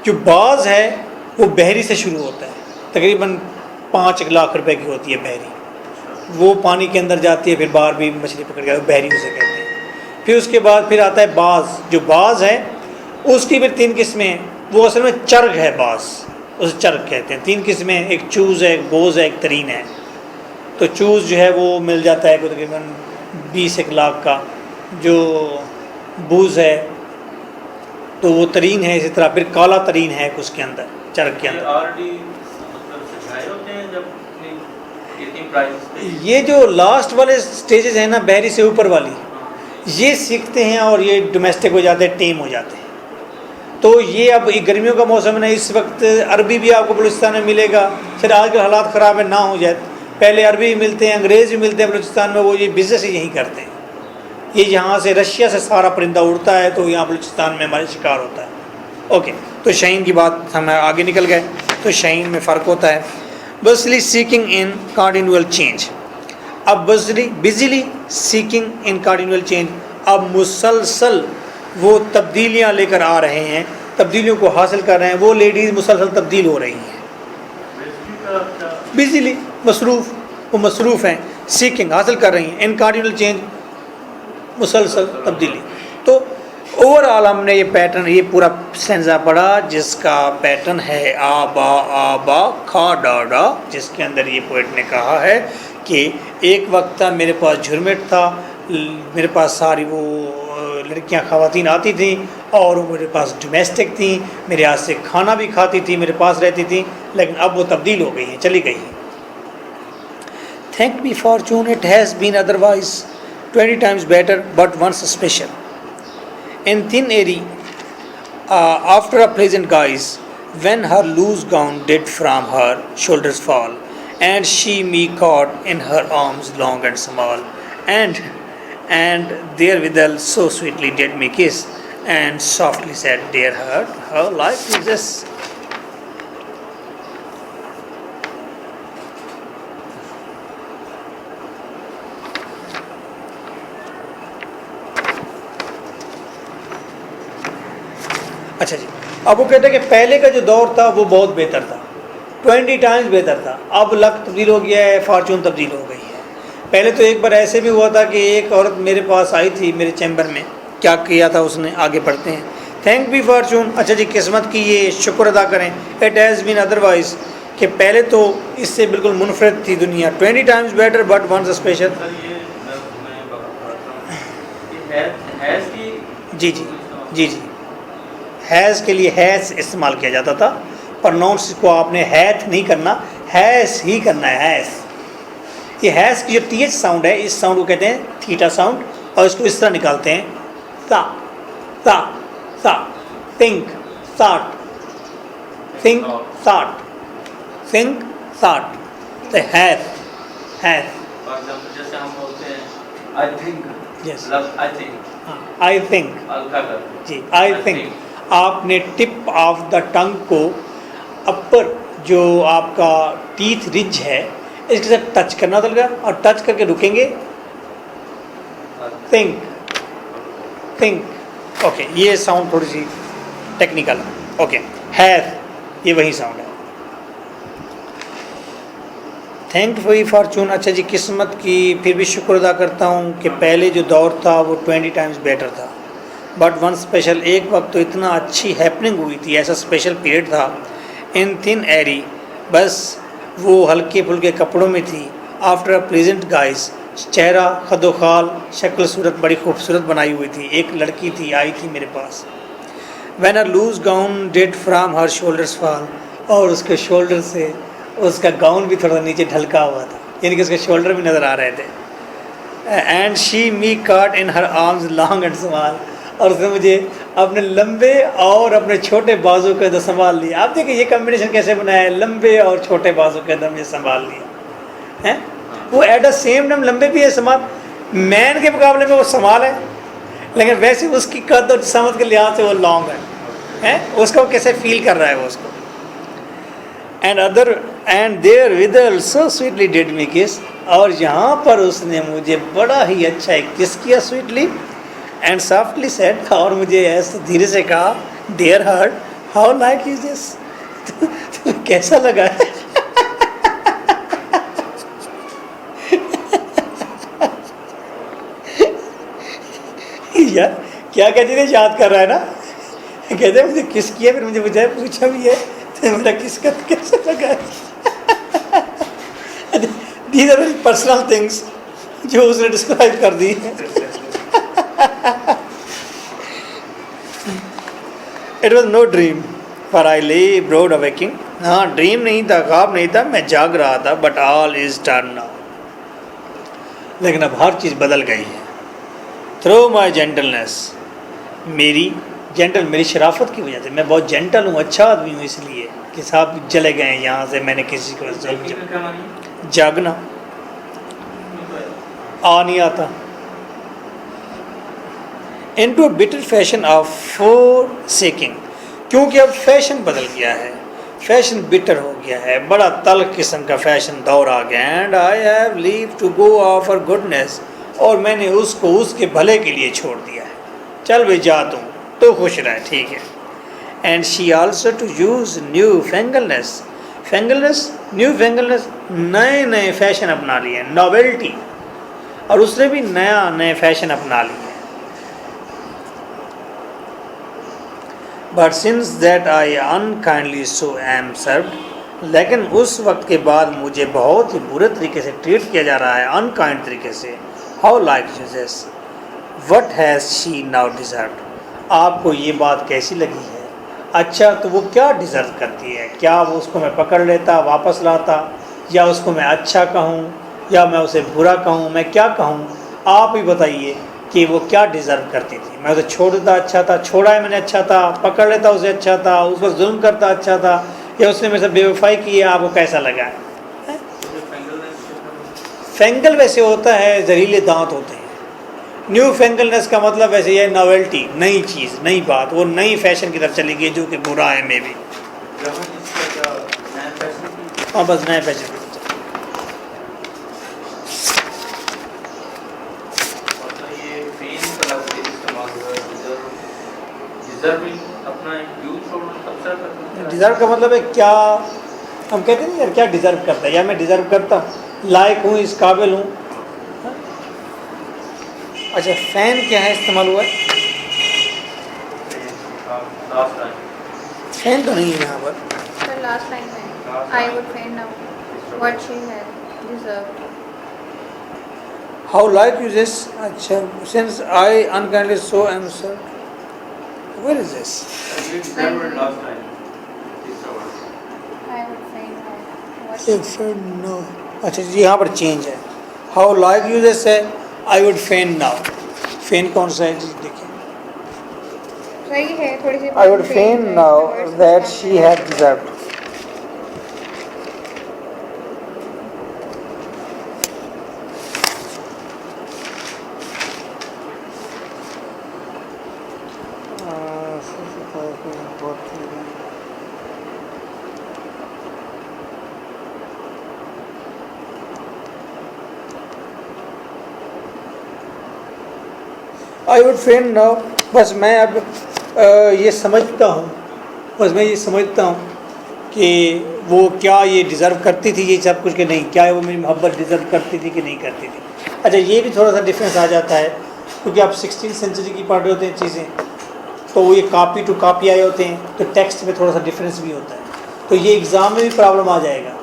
जो बाज है वो बहरी से शुरू होता है, तकरीबन 5 लाख रुपए की होती है बहरी। वो पानी के अंदर जाती है, फिर बाहर भी मछली पकड़ के, बहरी उसे कहते हैं। फिर उसके बाद फिर आता है बाज। जो बाज है उसकी फिर 3 किस्में हैं। वो असल में चर्ग है बाज, उसे चर्ग कहते हैं। 3 किस्में, एक चूज़ है, एक बोझ है, एक तरीन है। तो चूज़ जो है वो मिल जाता है तकरीबन 20-1 लाख का। जो बूझ है तो वो तरीन है। इसी तरह फिर काला तरीन है उसके अंदर, चर्ग के अंदर। ये जो लास्ट वाले स्टेजेस हैं ना, बहरी से ऊपर वाली, ये सीखते हैं और ये डोमेस्टिक हो जाते हैं, टेम हो जाते हैं। तो ये अब गर्मियों का मौसम है ना, इस वक्त अरबी भी आपको बलूचिस्तान में मिलेगा। फिर आजकल हालात ख़राब है, ना हो जाए, पहले अरबी भी मिलते हैं, अंग्रेज़ भी मिलते हैं बलूचिस्तान में। वो ये बिज़नेस ही यहीं करते हैं। ये यहाँ से रशिया से सारा परिंदा उड़ता है, तो यहाँ बलूचिस्तान में हमारे शिकार होता है। ओके, तो शाहीन की बात हम आगे निकल गए। तो शाहीन में फ़र्क होता है। बसली सीकिंग इन कार्डिनल चेंज। अब बिजली सीकिंग इन कार्डिनल चेंज, अब मुसलसल वो तब्दीलियाँ लेकर आ रहे हैं, तब्दीलियों को हासिल कर रहे हैं। वो लेडीज़ मुसलसल तब्दील हो रही हैं। बिजली मसरूफ़, वो मसरूफ़ हैं, सीकिंग हासिल कर रही हैं, इन कार्डिनल चेंज मुसलसल तब्दीली। तो ओवरऑल हमने ये पैटर्न, ये पूरा सेंजा पढ़ा जिसका पैटर्न है आबा खा डा, जिसके अंदर ये पोइट ने कहा है कि एक वक्त था मेरे पास झुरमिट था, मेरे पास सारी वो लड़कियां ख़वातीन आती थीं और वो मेरे पास डोमेस्टिक थीं, मेरे हाथ से खाना भी खाती थी, मेरे पास रहती थी। लेकिन अब वो तब्दील हो गई हैं, चली गई हैं। Thank be fortune it has been otherwise 20 times better, but once special. In thin airy, after a pleasant guise, when her loose gown did from her shoulders fall, and she me caught in her arms long and small, and therewithal so sweetly did me kiss, and softly said, dear heart, how life is this. अच्छा जी, अब वो कहते हैं कि पहले का जो दौर था वो बहुत बेहतर था, 20 टाइम्स बेहतर था। अब लक तब्दील हो गया है, फार्चून तब्दील हो गई है। पहले तो एक बार ऐसे भी हुआ था कि एक औरत मेरे पास आई थी मेरे चैम्बर में, क्या किया था उसने, आगे पढ़ते हैं। थैंक बी फॉर्चून, अच्छा जी किस्मत की ये शुक्र अदा करें, इट हैज़ बीन अदरवाइज, कि पहले तो इससे बिल्कुल मुनफरद थी दुनिया, 20 times better but once special. Sir ये मैं बताता हूँ कि हैज़ की जी जी जी जी, हैज़ के लिए हैज़ इस्तेमाल किया जाता था, प्रोनाउंस को आपने हैथ नहीं करना, हैज़ ही करना है, हैज़। ये हैज़ की जो टी एच साउंड है, इस साउंड को कहते हैं थीटा साउंड, और इसको इस तरह निकालते हैं सा सा सा, थिंक साट, थिंक साट, थिंक साट, तो हैज़ हैज़। फॉर एग्जांपल जैसे हम बोलते हैं I think, Yes. I think, I think हल्का कर जी, आई थिंक। आपने टिप ऑफ द टंग को अपर जो आपका टीथ रिज है इसके साथ टच करना होगा, और टच करके रुकेंगे, थिंक थिंक। ओके, ये साउंड थोड़ी सी टेक्निकल है। ओके, हैज़ ये वही साउंड है। थैंक फॉर फॉर्चून, अच्छा जी किस्मत की फिर भी शुक्र अदा करता हूँ कि पहले जो दौर था वो 20 टाइम्स बेटर था, बट वन स्पेशल, एक वक्त तो इतना अच्छी हैपनिंग हुई थी, ऐसा स्पेशल पीरियड था, इन थिन एरी, बस वो हल्के फुल्के कपड़ों में थी, आफ्टर अ प्लेजेंट गाइस, चेहरा खदोखाल, शक्ल सूरत बड़ी खूबसूरत बनाई हुई थी, एक लड़की थी आई थी मेरे पास, when a loose gown did from her shoulders fall, और उसके शोल्डर से उसका गाउन भी थोड़ा नीचे ढलका हुआ था, यानी कि उसके शोल्डर भी नज़र आ रहे थे, and she me caught in her arms long and small, और उसने मुझे अपने लंबे और अपने छोटे बाजू के अंदर संभाल लिया। आप देखिए ये कॉम्बिनेशन कैसे बनाया है, लंबे और छोटे बाजू के अंदर मुझे संभाल लिया है। वो एट द सेम टाइम लंबे भी है संभाल, मैन के मुकाबले में वो संभाल है, लेकिन वैसे उसकी कद और समझ के लिहाज से वो लॉन्ग है, उसका वो कैसे फील कर रहा है वो उसको। And therewith so sweetly did me kiss, और यहाँ पर उसने मुझे बड़ा ही अच्छा एक किस किया स्वीटली, एंड सॉफ्टली सेड, और मुझे ऐसे धीरे से कहा, dear heart how like is this, कैसा लगा है? यार क्या कहती थी, याद कर रहा है ना, कहते मुझे किस किया, फिर मुझे मुझे पूछा भी है तो मेरा किस का कैसा लगा है? दीज आर पर्सनल थिंग्स जो उसने डिस्क्राइब कर दी है। It was no dream for I lay broad awaking, हाँ ड्रीम नहीं था, ख्वाब नहीं था, मैं जाग रहा था, but all is turn now, लेकिन अब हर चीज़ बदल गई है। थ्रू माई जेंटलनेस, मेरी जेंटल, मेरी शराफत की वजह से, मैं बहुत जेंटल हूँ, अच्छा आदमी हूँ, इसलिए कि साहब चले गए यहाँ से, मैंने किसी को जागना आ नहीं आता, into bitter fashion of forsaking, क्योंकि अब फैशन बदल गया है, फैशन बिटर हो गया है, बड़ा तल्ख किस्म का फैशन दौर आ गया, and I have leave to go of her goodness, और मैंने उसको उसके भले के लिए छोड़ दिया है, चल भाई जा तुम तो खुश रहे, ठीक है। And she also to use newfangleness, fangleness newfangleness, नए नए फैशन अपना लिए, नॉवेल्टी, और उसने भी नया नए फैशन अपना लिए। But since that I unkindly so am served, लेकिन उस वक्त के बाद मुझे बहुत ही बुरे तरीके से ट्रीट किया जा रहा है, अनकाइंड तरीके से। How like uses, what has she now deserve, आपको ये बात कैसी लगी है? अच्छा तो वो क्या डिज़र्व करती है? क्या वो उसको मैं पकड़ लेता, वापस लाता, या उसको मैं अच्छा कहूँ या मैं उसे बुरा कहूँ, मैं क्या कहूँ? आप ही बताइए कि वो क्या डिज़र्व करती थी। मैं उसे छोड़ देता अच्छा था, छोड़ा है मैंने अच्छा था, पकड़ लेता उसे अच्छा था, उस पर जुल्म करता अच्छा था, या उसने मेरे से बेवफाई की है, आपको कैसा लगा है? फेंगल वैसे होता है जहरीले दांत होते हैं, न्यू फेंगलनेस का मतलब वैसे ये नॉवेल्टी, नई चीज़, नई बात, वो नई फैशन की तरफ चली गई जो कि बुरा है मे भी। हाँ बस नए फैशन की तरफ। डिजर्विंग अपना यूथ छोड़ना सबसे ज़्यादा डिज़र्व का मतलब है क्या, हम कहते हैं यार क्या डिज़र्व करता है, या मैं डिज़र्व करता हूँ, लायक हूँ, इस काबिल हूँ। अच्छा, फ़ैन क्या है इस्तेमाल हुआ है? लास्ट टाइम फ़ैन तो नहीं है यहाँ पर। सर लास्ट लाइन में I would fain now what she had deserved. How like you this, अच्छा, since I unkindly so I am sir, where is this? that word last time तीसरा word I would fain now what she if no, अच्छा जी यहाँ पर चेंज है। हाउ लाइक यू दिस है, आई वुड फेन नाउ। फेन कौन सा है जी, देखिए, सही है, थोड़ी सी आई वुड change फेन है, नाउ the words दैट कुछ शी कम है। Had deserved. I would fain now, बस मैं अब ये समझता हूँ, बस मैं ये समझता हूँ कि वो क्या ये डिज़र्व करती थी ये सब कुछ, कि नहीं, क्या वो मेरी मोहब्बत डिज़र्व करती थी कि नहीं करती थी। अच्छा, ये भी थोड़ा सा डिफरेंस आ जाता है, क्योंकि आप 16th सेंचुरी की पढ़ रहे होते हैं चीज़ें, तो वो ये कॉपी टू कॉपी आए होते हैं, तो टेक्स्ट में थोड़ा सा डिफरेंस भी होता है, तो ये एग्ज़ाम में भी प्रॉब्लम आ जाएगा।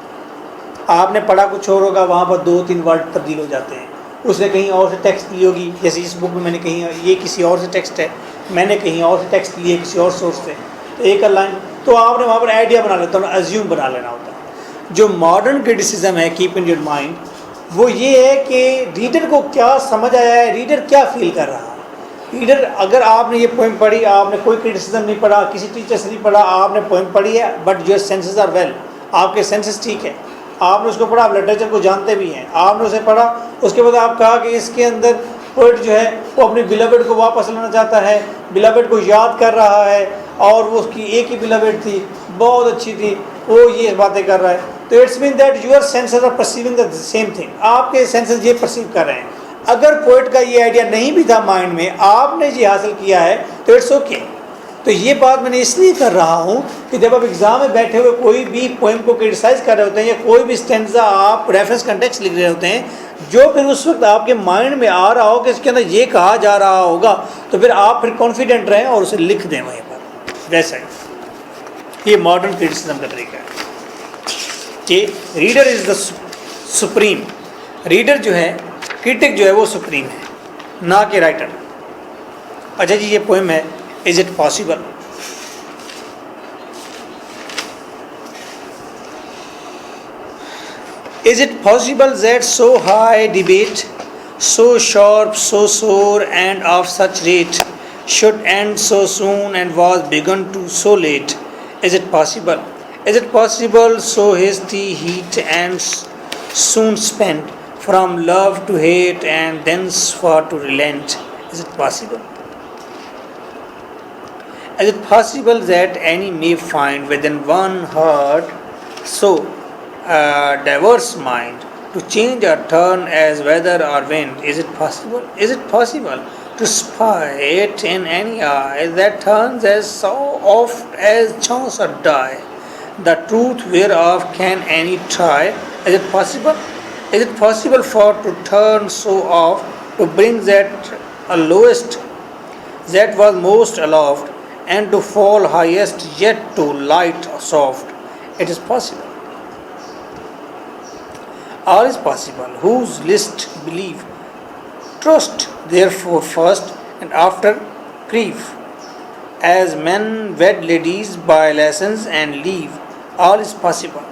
आपने पढ़ा कुछ और होगा, वहाँ पर 2-3 वर्ड तब्दील हो जाते हैं, उसने कहीं और से टेक्स्ट ली होगी, जैसे इस बुक में मैंने कहीं, ये किसी और से टेक्स्ट है, मैंने कहीं और से टेक्स्ट लिए किसी और सोर्स से, तो एक लाइन, तो आपने वहाँ पर आइडिया बना लेता हूँ, एज्यूम बना लेना होता है। जो मॉडर्न क्रिटिसिज्म है, कीप इन योर माइंड, वो ये है कि रीडर को क्या समझ आया है, रीडर क्या फील कर रहा है। रीडर, अगर आपने ये पोइम पढ़ी, आपने कोई क्रिटिसिज्म नहीं पढ़ा, किसी टीचर से नहीं पढ़ा, आपने पोइम पढ़ी है, but your senses are well, आपके सेंसेस ठीक है, आपने उसको पढ़ा, आप लिटरेचर को जानते भी हैं, आपने उसे पढ़ा, उसके बाद आप कहा कि इसके अंदर पोइट जो है वो अपनी बिलवेड को वापस लाना चाहता है, बिलवेड को याद कर रहा है, और वो उसकी एक ही बिलवेड थी, बहुत अच्छी थी, वो ये बातें कर रहा है, तो it's mean that your senses are perceiving the same thing, आपके सेंसेस ये परसीव कर रहे हैं। अगर पोइट का ये आइडिया नहीं भी था माइंड में, आपने ये हासिल किया है, तो इट्स ओके। तो ये बात मैंने इसलिए कर रहा हूँ कि जब आप एग्ज़ाम में बैठे हुए कोई भी पोएम को क्रिटिसाइज़ कर रहे होते हैं, या कोई भी स्टेंजा आप रेफरेंस कंटेक्स्ट लिख रहे होते हैं, जो फिर उस वक्त आपके माइंड में आ रहा हो कि इसके अंदर ये कहा जा रहा होगा, तो फिर आप फिर कॉन्फिडेंट रहें और उसे लिख दें वहीं पर, वैसा ही। ये मॉडर्न क्रिटिसिज्म का तरीका है कि reader is the supreme, reader जो है, क्रिटिक जो है वो सुप्रीम है, ना कि राइटर। अच्छा जी, ये पोएम है, is it possible. Is it possible that so high debate, so sharp, so sore, and of such rate, should end so soon and was begun to so late? Is it possible? Is it possible so hasty heat and soon spent, from love to hate and thence far to relent? Is it possible? Is it possible that any may find within one heart so diverse mind to change or turn as weather or wind? Is it possible? Is it possible to spy it in any eye that turns as so oft as chance or die? The truth whereof can any try? Is it possible? Is it possible for to turn so oft to bring that lowest that was most aloft, and to fall highest yet to light soft? It is possible. All is possible. Whose list believe? Trust therefore first, and after grief. As men wed ladies by lessons and leave, all is possible.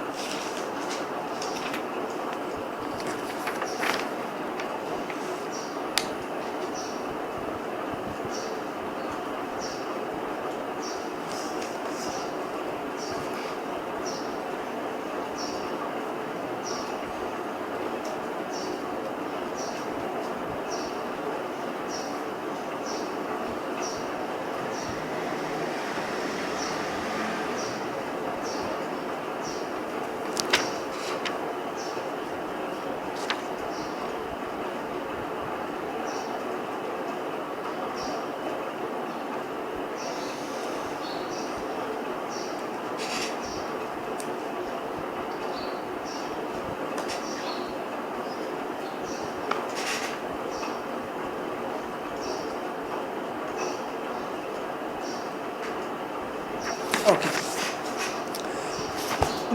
Okay,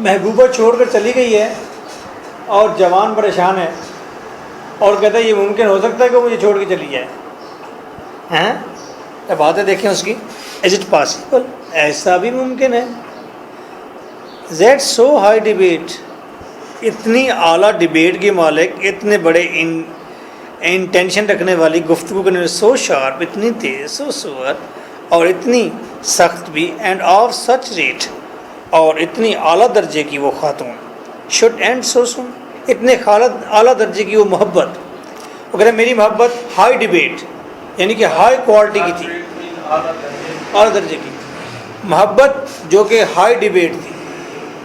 महबूबा छोड़कर चली गई है और जवान परेशान है और कहता है ये मुमकिन हो सकता है कि मुझे छोड़ के चली जाए, हैं? अब बातें देखें उसकी, इज इट पॉसिबल, ऐसा भी मुमकिन है। दैट सो हाई डिबेट, इतनी आला डिबेट के मालिक, इतने बड़े इंटेंशन रखने वाली, गुफ्तगू करने वाली, सो शार्प, इतनी तेज, सो सुअर, और इतनी सख्त भी, एंड ऑफ सच रेट, और इतनी आला दर्जे की वो खातून, शुड एंड सो सुन, इतने आला दर्जे की वो मोहब्बत। वो कह रहे मेरी मोहब्बत हाई डिबेट यानी कि हाई क्वालिटी की थी, आला दर्जे की मोहब्बत जो कि हाई डिबेट थी,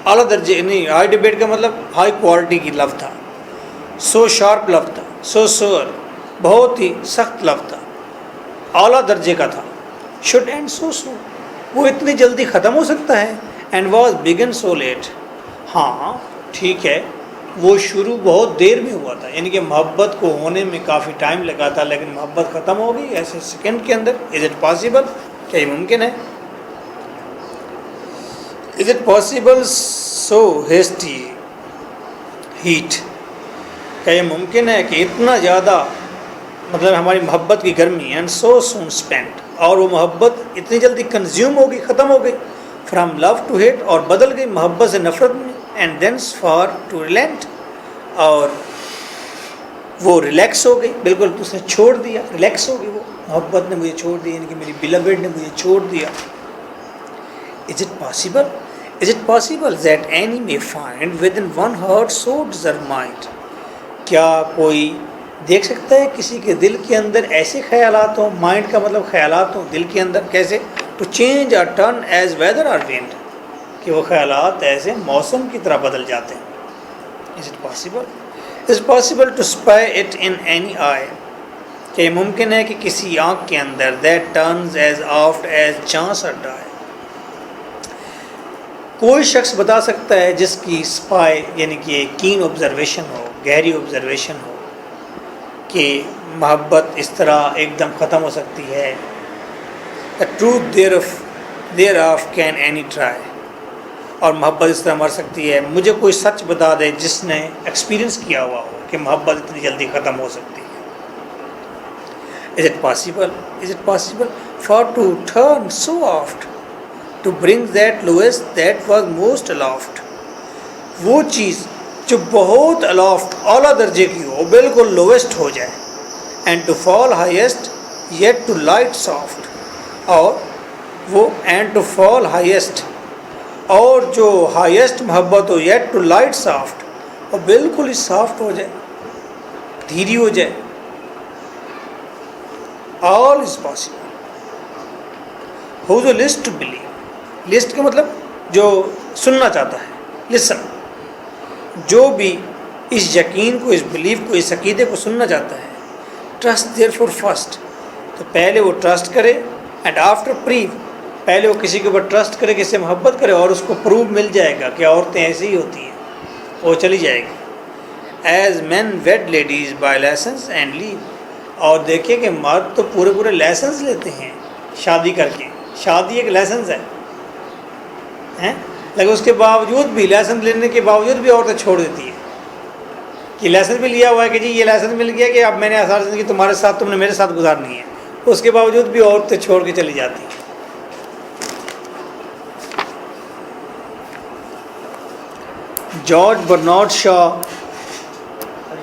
आला दर्जे नहीं, हाई डिबेट का मतलब हाई क्वालिटी की लव था, सो शार्प लव था, सो सोअर, बहुत ही सख्त लव था, आला दर्जे का था, शुड एंड सो सो, वो इतनी जल्दी ख़त्म हो सकता है, and was begun so late, हाँ ठीक है वो शुरू बहुत देर में हुआ था, यानी कि मोहब्बत को होने में काफ़ी टाइम लगा था, लेकिन मोहब्बत ख़त्म हो गई ऐसे सेकंड के अंदर। इज़ इट पॉसिबल, क्या ये मुमकिन है? Is it possible so hasty heat, क्या ये मुमकिन है कि इतना ज़्यादा मतलब हमारी मोहब्बत की गर्मी, एंड सो सून स्पेंट, और वो मोहब्बत इतनी जल्दी कंज्यूम हो गई, ख़त्म हो गई, फ्राम लव टू हेट, और बदल गई मोहब्बत से नफ़रत में, and thence for to relent, और वो रिलैक्स हो गई, बिल्कुल उसने छोड़ दिया, रिलैक्स हो गई, वो मोहब्बत ने मुझे छोड़ दिया, यानी कि मेरी बिलवेड ने मुझे छोड़ दिया। Is it possible, is it possible that any may find with in one heart so deserve mind, क्या कोई देख सकता है किसी के दिल के अंदर ऐसे ख्यालात हों, माइंड का मतलब ख्यालात हों दिल के अंदर, कैसे? टू चेंज और टर्न एज वेदर और विंड, कि वो ख्यालात ऐसे मौसम की तरह बदल जाते हैं। Is it possible, is possible to spy it in any eye, क्या ये मुमकिन है कि किसी आँख के अंदर, that turns as oft as chance और डाई, कोई शख्स बता सकता है जिसकी स्पाई यानी कि कीन ऑब्जर्वेशन हो, गहरी ऑब्जर्वेशन हो, कि मोहब्बत इस तरह एकदम ख़त्म हो सकती है, the truth thereof can any try, और मोहब्बत इस तरह मर सकती है, मुझे कोई सच बता दे जिसने एक्सपीरियंस किया हुआ हो कि मोहब्बत इतनी जल्दी ख़त्म हो सकती है। Is it possible, is it possible for to turn so oft to bring that lowest that was most aloft, वो चीज़ जो बहुत अलॉफ्ट आला दर्जे की हो, बिल्कुल लोएस्ट हो जाए, and to fall highest yet to light soft, और वो एंड टू फॉल हाईएस्ट, और जो हाईएस्ट मोहब्बत हो, येट टू लाइट सॉफ्ट, और बिल्कुल ही सॉफ्ट हो जाए, धीरी हो जाए, all is possible. Who is list to believe, list का मतलब जो सुनना चाहता है, लिसन, जो भी इस यकीन को, इस बिलीव को, इस अकीदे को सुनना चाहता है, ट्रस्ट देयर फॉर फर्स्ट, तो पहले वो ट्रस्ट करे, एंड आफ्टर प्रीव, पहले वो किसी के ऊपर ट्रस्ट करे, किसी से मोहब्बत करे, और उसको प्रूव मिल जाएगा कि औरतें ऐसी ही होती हैं, वो चली जाएगी। As man wed ladies by licence and leave, और देखिए कि मर्द तो पूरे पूरे लाइसेंस लेते हैं शादी करके, शादी एक लाइसेंस है, हैं? लेकिन उसके बावजूद भी, लाइसेंस लेने के बावजूद भी औरतें छोड़ देती हैं, कि लाइसेंस भी लिया हुआ है कि जी ये लाइसेंस मिल गया कि अब मैंने आसार ज़िंदगी तुम्हारे साथ, तुमने मेरे साथ गुजारनी है, उसके बावजूद भी औरतें छोड़ के चली जाती हैं। जॉर्ज बर्नार्ड शॉ,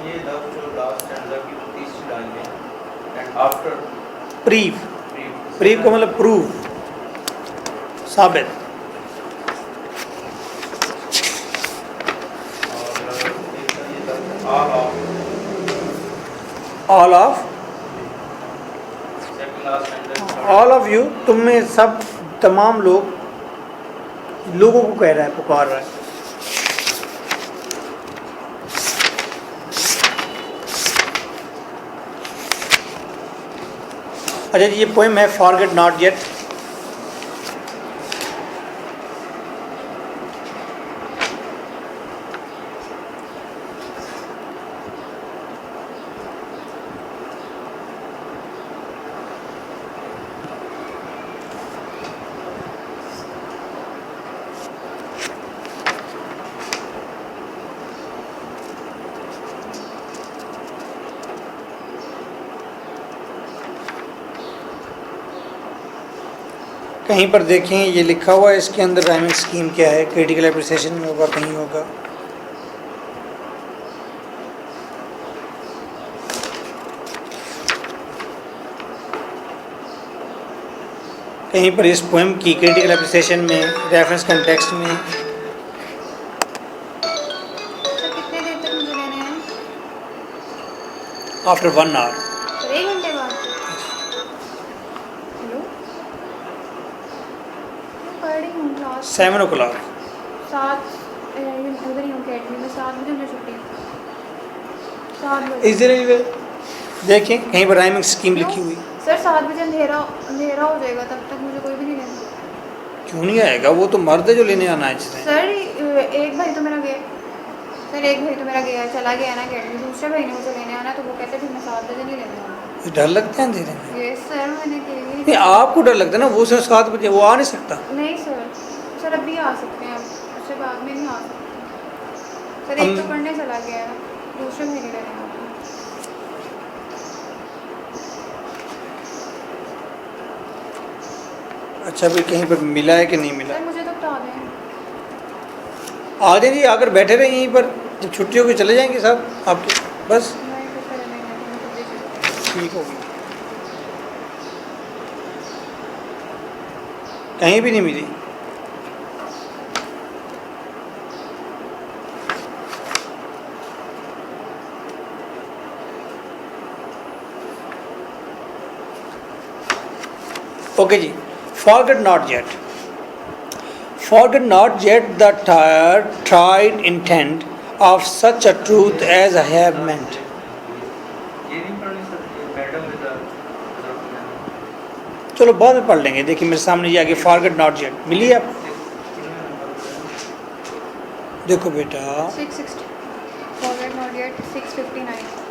ये लव जो लास्ट स्टैंजा की जो तीसरी लाइन है, एंड आफ्टर प्रीव, प्रीव का मतलब प्रूव, साबित, ऑल ऑफ यू, तुम में सब, तमाम लोग, लोगों को कह रहा है, पुकार रहा है। अच्छा जी, ये पोएम है फॉरगेट नॉट येट। कहीं पर देखें ये लिखा हुआ है इसके अंदर राइमिंग स्कीम क्या है, क्रिटिकल एप्रिसिएशन में होगा, कहीं होगा। कहीं पर इस पोएम की क्रिटिकल एप्रिसिएशन में रेफरेंस कंटेक्स्ट में सर कितने देर तक मुझे लेने हैं? आफ्टर 1 आवर, सर 1 घंटे बाद? हेलो, मैं पढ़ रही हूँ क्लास 7 o'clock। 7 उधर ही हूँ अकेडमी में, 7 बजे मुझे छुट्टी है। 7 बजे। इस दिन देखें कहीं पर राइमिंग स्कीम लिखी हुई। सर 7 बजे अंधेरा अंधेरा हो जाएगा, तब तक मुझे कोई भी नहीं लेना। क्यों नहीं आएगा, वो तो मर्द है जो लेने आना है जिसने। सर एक भाई तो मेरा गया, सर एक भाई तो मेरा गया, चला गया ना अकेडमी, दूसरे भाई ने मुझे लेने आना है, तो वो कहते फिर मैं 7 बजे नहीं लेने आऊँगा। डर लगता है अंधेरे में? ये सर मैंने नहीं, के आपको डर लगता है ना, वो सिर्फ 7 बजे वो आ नहीं सकता। नहीं सर, सर अभी आ सकते हैं, उससे बाद में नहीं आ सकते। सर एक तो पढ़ने चला गया है, दूसरे भाई ने लेने आना है। अच्छा भाई कहीं पर मिला है कि नहीं मिला? सर मुझे तो बता दें। आ जाइए, आकर बैठे रहे यहीं पर, जब छुट्टी होगी चले जाएंगे साहब आपके, बस नहीं तो सर नहीं है, मैं खुद ही चली ठीक होगी। कहीं भी नहीं मिली। ओके जी, forget not yet. Forget not yet the tried intent of such a truth as I have meant. ये नहीं पढ़नी सर, ये मैडम विद चलो बाद में पढ़ लेंगे। देखिए मेरे सामने ये आगे forget not yet मिली है आपको? देखो बेटा 660 forget not yet 659।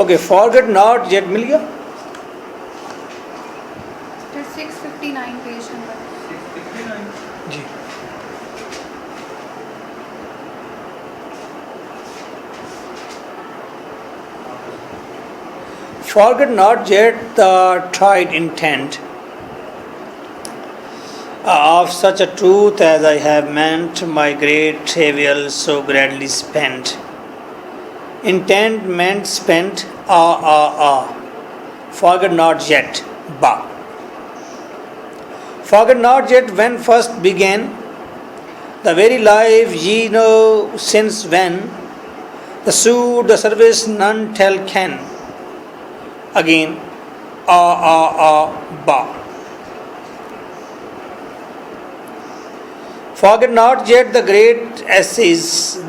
Okay, forget not yet मिल गया। फिर 659 पेज नंबर। 659। जी forget not yet the tried intent of such a truth as I have meant, my great travail so gladly spent. Intent meant spent, forget not yet, ba. Forget not yet when first began the very life ye know, since when the suit, the service none tell can. Again, ba. Forget not yet the great essays,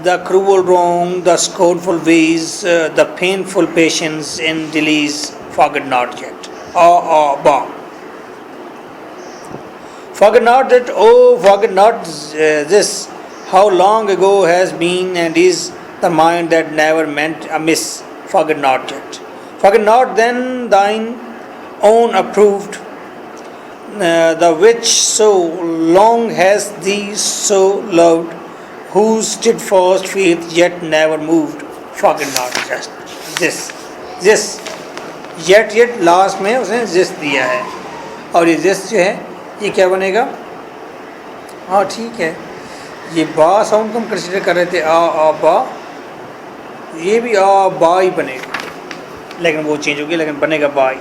the cruel wrong, the scornful ways, the painful patience in delays. Forget not yet. Ba. Forget not that, oh, forget not this, how long ago has been and is the mind that never meant amiss. Forget not yet. Forget not then thine own approved, the which so long has thee so loved, whose steadfast faith yet never moved. Forget not just this yet last में उसने जिस दिया है, और ये जिस जो है ये क्या बनेगा? हाँ ठीक है, ये बा साउंड को हम कंसिडर कर रहे थे, आ बा, ये भी आ बा ही बनेगा, लेकिन वो चेंज होगी, लेकिन बनेगा बा ही।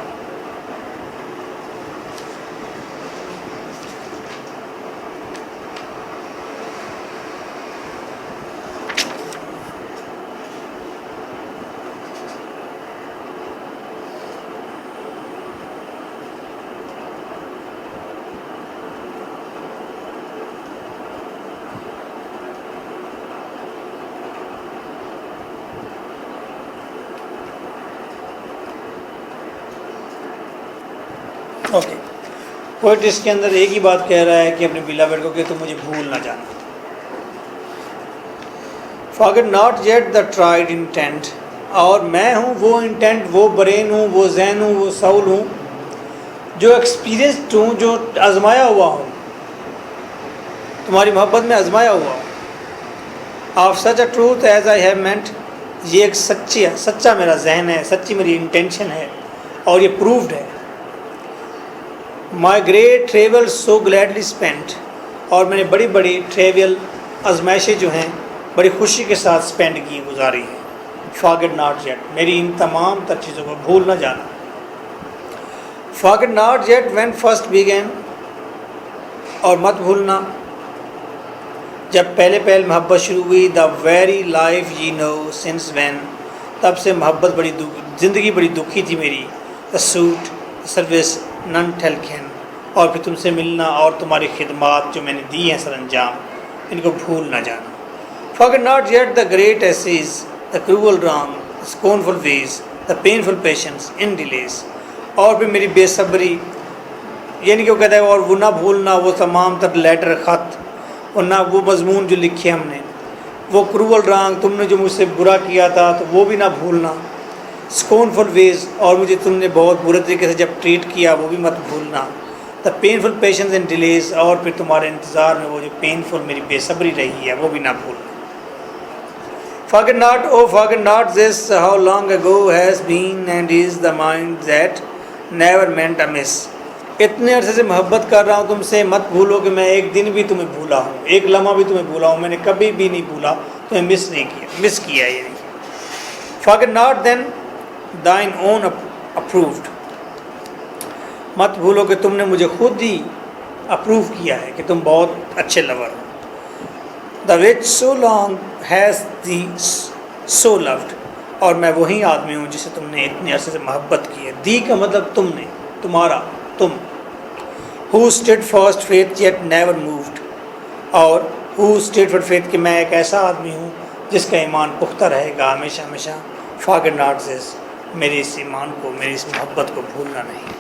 ओके, पोएट इसके अंदर एक ही बात कह रहा है कि अपने बिलावट को कि तुम मुझे भूल ना जाना। Forget not yet the tried intent, और मैं हूँ वो इंटेंट, वो ब्रेन हूँ, वो जहन हूँ, वो साउल हूँ जो एक्सपीरियंस्ड हूँ, जो आजमाया हुआ हूँ, तुम्हारी मोहब्बत में आजमाया हुआ हूँ। Of such a truth as I have meant, ये एक सच्चा मेरा जहन है, सच्ची मेरी इंटेंशन है और ये प्रूव्ड है। My great travel so gladly spent, और मैंने बड़ी बड़ी ट्रेवल आजमाइशें जो हैं बड़ी खुशी के साथ स्पेंड की, गुजारी है। फॉरगेट नॉट येट, मेरी इन तमाम तर चीज़ों को भूल ना जाना। Forget not yet when first began, और मत भूलना जब पहले मोहब्बत शुरू हुई। The very life you know since when, तब से मोहब्बत ज़िंदगी बड़ी दुखी थी मेरी। The suit service none tell can, और फिर तुमसे मिलना और तुम्हारी खिदमात जो मैंने दी हैं सर अंजाम, इनको भूल ना जाना। Forget not yet the great assays, the cruel wrong, the scornful ways, the painful patience in delays, और फिर मेरी बेसब्री, यानी कि वो कहता है और वो ना भूलना वो तमाम तर लेटर ख़त और ना वो मजमून जो लिखे हमने, वो क्रूअल रॉन्ग, तुमने जो मुझसे बुरा किया था तो वो भी ना भूलना। स्कोनफुल वेज, और मुझे तुमने बहुत बुरे तरीके से जब ट्रीट किया वो भी मत भूलना। The painful patience and delays, और फिर तुम्हारे इंतज़ार में वो जो पेनफुल मेरी बेसब्री रही है वो भी ना भूलना। Forget not, oh forget not this, how long ago has been and is the mind that never meant amiss. इतने अरसे से मोहब्बत कर रहा हूँ तुमसे, मत भूलो कि मैं एक दिन भी तुम्हें भूला हूँ, एक लम्हा भी तुम्हें भूला हूँ, मैंने कभी भी नहीं भूला, तुम्हें मिस किया ये नहीं। Forget not then thine own approved, मत भूलो कि तुमने मुझे खुद ही अप्रूव किया है कि तुम बहुत अच्छे लवर हो। The which so long has the so loved, और मैं वही आदमी हूँ जिसे तुमने इतने अरसे से मोहब्बत की है। दी का मतलब तुमने, तुम्हारा, तुम। Who stayed first faith yet never moved, और हु स्टेड फॉर फेथ कि मैं एक ऐसा आदमी हूँ जिसका ईमान पुख्ता रहेगा हमेशा हमेशा। फॉरगेट नॉट दिस, मेरे इस ईमान को, मेरी इस मोहब्बत को भूलना नहीं।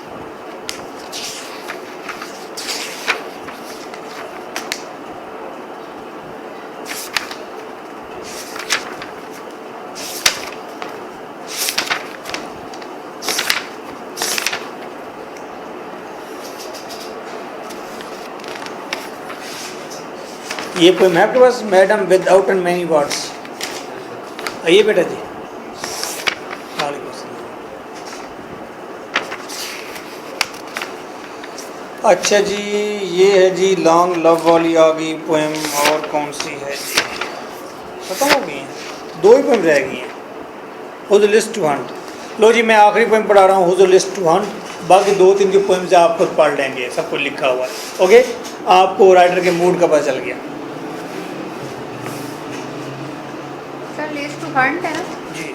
ये पोएम है आपके पास, madam without and many words. आइए बेटा जी। अच्छा जी, ये है जी लॉन्ग लव वाली आ गई पोएम, और कौन सी है जी, खत्म हो गई हैं, दो ही पोएम रह गई हैं। हुज लिस्ट टू हंट, लो जी मैं आखिरी पोएम पढ़ा रहा हूँ, हुज लिस्ट टू हंट, बाकी दो तीन जो पोएम्स आप खुद पढ़ लेंगे, सब कुछ लिखा हुआ है। ओके, आपको राइटर के मूड का पता चल गया लिस्ट टू हंट है ना जी।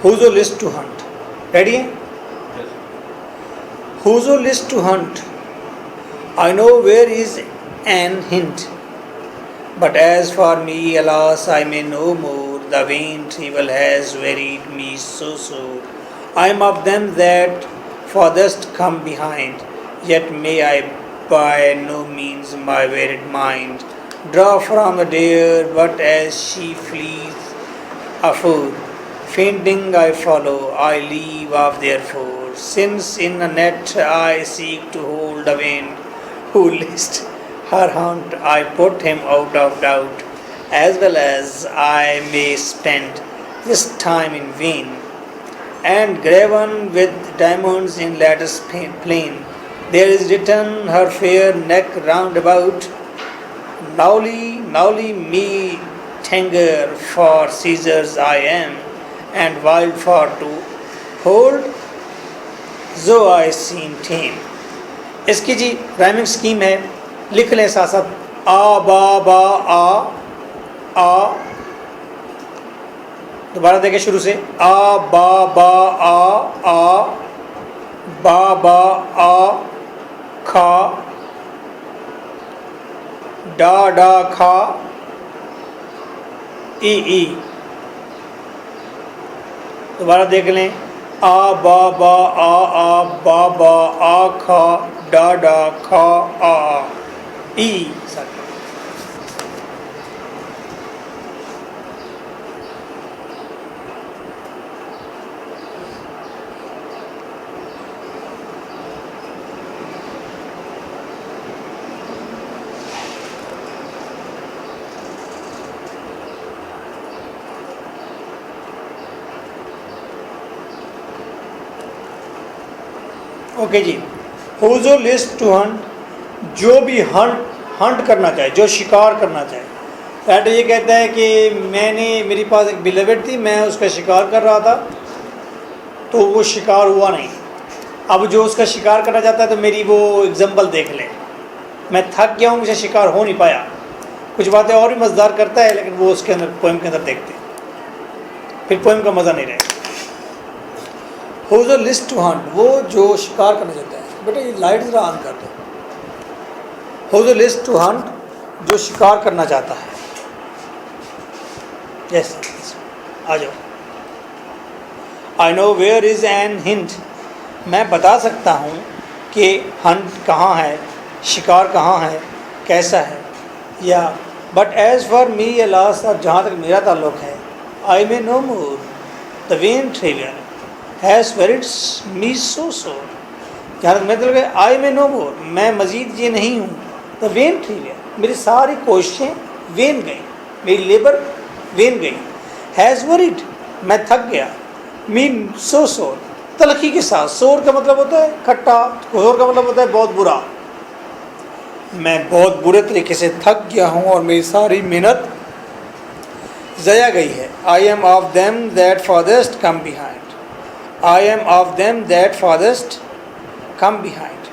हुजो लिस्ट टू हंट, रेडी है? Whoso list to hunt, I know where is an hint, but as for me, alas, I may no more. The vain evil has wearied me so sore. I am of them that farthest come behind, yet may I by no means my wearied mind draw from the deer, but as she flees afore, fainting I follow, I leave off therefore. Since in a net I seek to hold the wind, who list her haunt, I put him out of doubt, as well as I may spend this time in vain. And graven with diamonds in lattice plain, there is written her fair neck round about. Nowly me tanger, for Caesar's I am, and wild for to hold, जो I seem tame. इसकी जी राइमिंग स्कीम है, लिख लें साथ साथ, आ बा बा आ, दोबारा देखें शुरू से, आ बा बा आ, बा बा आ, खा, डा खा, ई। दोबारा देख लें, आ बा बा आ, बा बा आ, खा, डा खा, आ, ई। ओके जी, हुजो लिस्ट टू हंट, जो भी हंट करना चाहे, जो शिकार करना चाहे। राइटर ये कहता है कि मेरे पास एक बिलेवेड थी, मैं उसका शिकार कर रहा था, तो वो शिकार हुआ नहीं। अब जो उसका शिकार करना चाहता है तो मेरी वो एग्जाम्पल देख ले, मैं थक गया हूँ, मुझे शिकार हो नहीं पाया। कुछ बातें और भी मज़ेदार करता है, लेकिन वो उसके अंदर पोएम के अंदर देखते हैं, फिर पोएम का मज़ा नहीं रहेगा। Whoso list to hunt, वो जो शिकार करना चाहता है। बेटा ये लाइट ज़रा ऑन कर दो। Whoso list to hunt, जो शिकार करना चाहता है। यस, आ जाओ। I know where is an hind, मैं बता सकता हूँ कि हंट कहाँ है, शिकार कहाँ है, कैसा है। या but as for me alas, और जहाँ तक मेरा ताल्लुक़ है, I may no more the vain trivial has wearied me so sore. जहाँ तक मेरा ताल्लुक़ है, आई मे नो मोर, मैं मज़ीद ये नहीं हूँ, द वेन ट्रिवियल, मेरी सारी कोशिशें वेन गई, मेरी लेबर वेन गई। हैज़ वेरिड, मैं थक गया, मीन सो सोर, तलखी के साथ। सोर का मतलब होता है खट्टा, सोर का मतलब होता है बहुत बुरा। मैं बहुत बुरे तरीके से थक गया हूँ और मेरी सारी मेहनत ज़या गई है। I am of them that farthest come behind, I am of them that farthest come behind,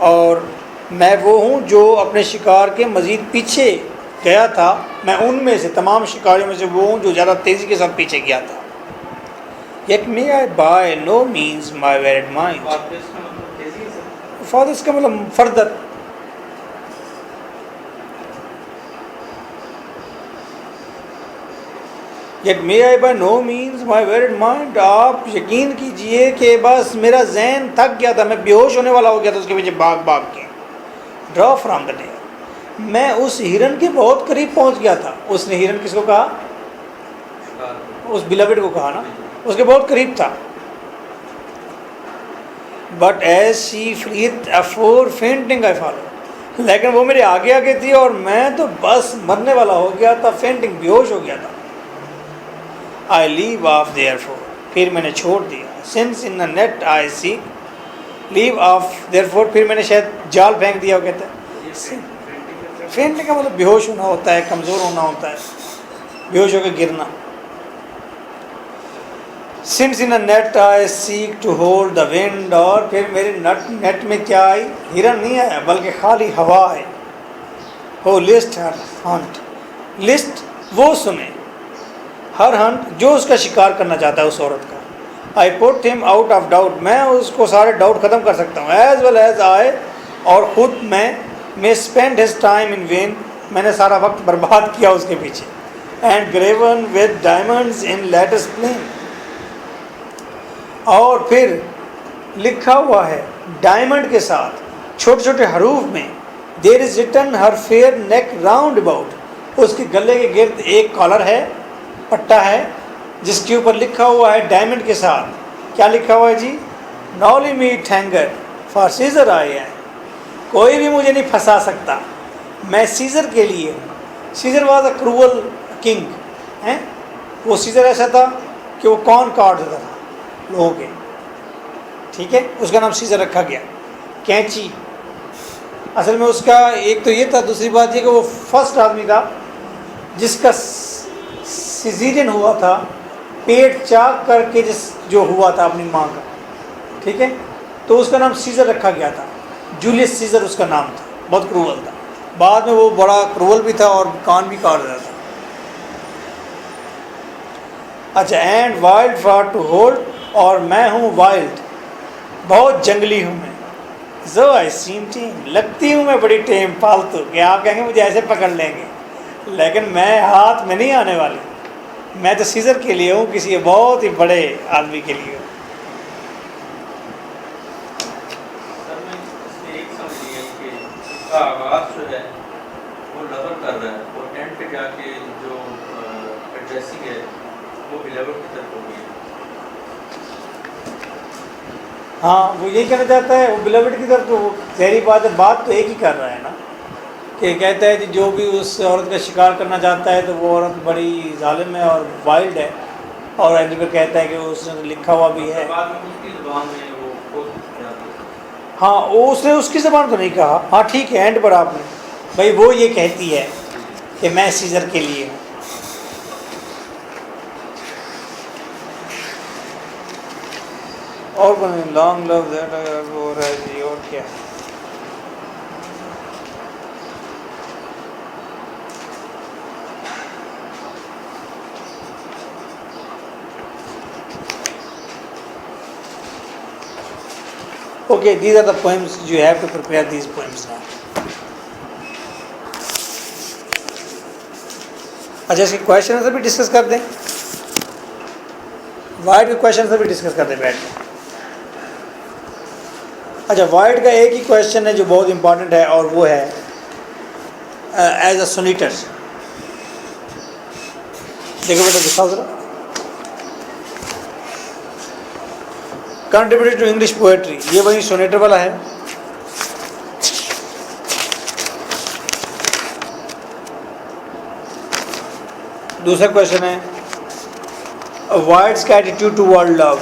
और मैं वो हूँ जो अपने शिकार के मज़ीद पीछे गया था। मैं उनमें से, तमाम शिकारियों में से वो हूँ जो ज़्यादा तेज़ी के साथ पीछे गया था। Yet may I by no means my wearied mind. फादर्स का मतलब further. Yet may I by no means my wearied mind, आप यकीन कीजिए कि बस मेरा जहन थक गया था, मैं बेहोश होने वाला हो गया था उसके पीछे भाग भाग के। ड्रॉ फ्रॉम द डे, मैं उस हिरन के बहुत करीब पहुंच गया था। उसने हिरन किसको कहा? उस बिलवेड को कहा ना, उसके बहुत करीब था। But as she fleeth afore fainting I follow, लेकिन वो मेरे आगे आगे थी और मैं तो बस मरने वाला हो गया था, फेंटिंग, बेहोश हो गया था। I leave off therefore, फिर मैंने छोड़ दिया। Since in the net I see, leave off therefore, फिर मैंने शायद जाल फेंक दिया। वो कहते हैं फेंटिंग का मतलब बेहोश होना होता है, कमज़ोर होना होता है, बेहोश होकर गिरना। Since in a net I seek to hold the wind, और फिर मेरे नेट में क्या आई? हिरन नहीं आया बल्कि खाली हवा है। हो लिस्ट हर हंट, लिस्ट वो सुने, हर हंट जो उसका शिकार करना चाहता है उस औरत का। I put him out of doubt, मैं उसको सारे डाउट ख़त्म कर सकता हूँ। एज वेल एज आई, और ख़ुद मैं spend his time in vain, मैंने सारा वक्त बर्बाद किया उसके पीछे। And graven with diamonds in latest plain, और फिर लिखा हुआ है डायमंड के साथ छोटे छोटे हरूफ में, there is written her fair neck round about, उसके गले के गिर्द एक कॉलर है, पट्टा है, जिसके ऊपर लिखा हुआ है डायमंड के साथ। क्या लिखा हुआ है जी? नॉली मी ठैंगर फॉर सीजर आई एम, कोई भी मुझे नहीं फंसा सकता, मैं सीजर के लिए हूँ। Caesar was a cruel king हैं, वो सीजर ऐसा था कि वो कौन काट देता था लोगों के, ठीक है, उसका नाम सीजर रखा गया। कैंची, असल में उसका एक तो ये था, दूसरी बात ये कि वो फर्स्ट आदमी था जिसका सिजेरियन हुआ था, पेट चाक करके जो हुआ था अपनी माँ का, ठीक है, तो उसका नाम सीजर रखा गया था। जूलियस सीजर उसका नाम था, बहुत क्रूअल था। बाद में वो बड़ा क्रूअल भी था और कान भी काट देता था। अच्छा, and wild for to hold, और मैं हूँ वाइल्ड, बहुत जंगली हूँ मैं। जो आई सीम टीम, लगती हूँ मैं बड़ी टेम, पालतू, कि आप कहेंगे मुझे ऐसे पकड़ लेंगे, लेकिन मैं हाथ में नहीं आने वाली। मैं तो सीजर के लिए हूँ, किसी बहुत ही बड़े आदमी के लिए हूँ। सर मैं इसमें एक समझ लिया कि इसका आवाज़ जो है वो लवर कर रहा है, और टेंट पे जाके जो एड्रेसिंग है वो बिलवर की तरफ हो गई है। हाँ, वो यही कहना चाहता है, वो बिलवेड की तरफ। तो जहरी बात है, बात तो एक ही कर रहा है ना, कि कहता है कि जो भी उस औरत का शिकार करना चाहता है तो वो औरत बड़ी जालिम है और वाइल्ड है, और एंड पे कहता है कि उसने लिखा हुआ भी है। बाद में उसकी ज़ुबान में वो खुद हाँ उसने उसकी ज़बान तो नहीं कहा, हाँ ठीक है एंड पर आपने भाई वो ये कहती है कि मैं सीजर के लिए हूँ। और लॉन्ग लव दैट हो रहा है जी, और क्या Okay, these are the poems you have to prepare these poems now. अच्छा इसके क्वेश्चन आंसर भी डिस्कस कर दें, वाइड के क्वेश्चन आंसर भी डिस्कस कर दें बैठ के। अच्छा वाइड का एक ही क्वेश्चन है जो बहुत इंपॉर्टेंट है और वो है एज अ सोनेटर। देखो बेटा दिखाओ जरा, कंट्रीब्यूटेड टू इंग्लिश पोएट्री, ये वही सोनेटर वाला है। दूसरा क्वेश्चन है वाइड्स का एटीट्यूड टुवर्ड लव।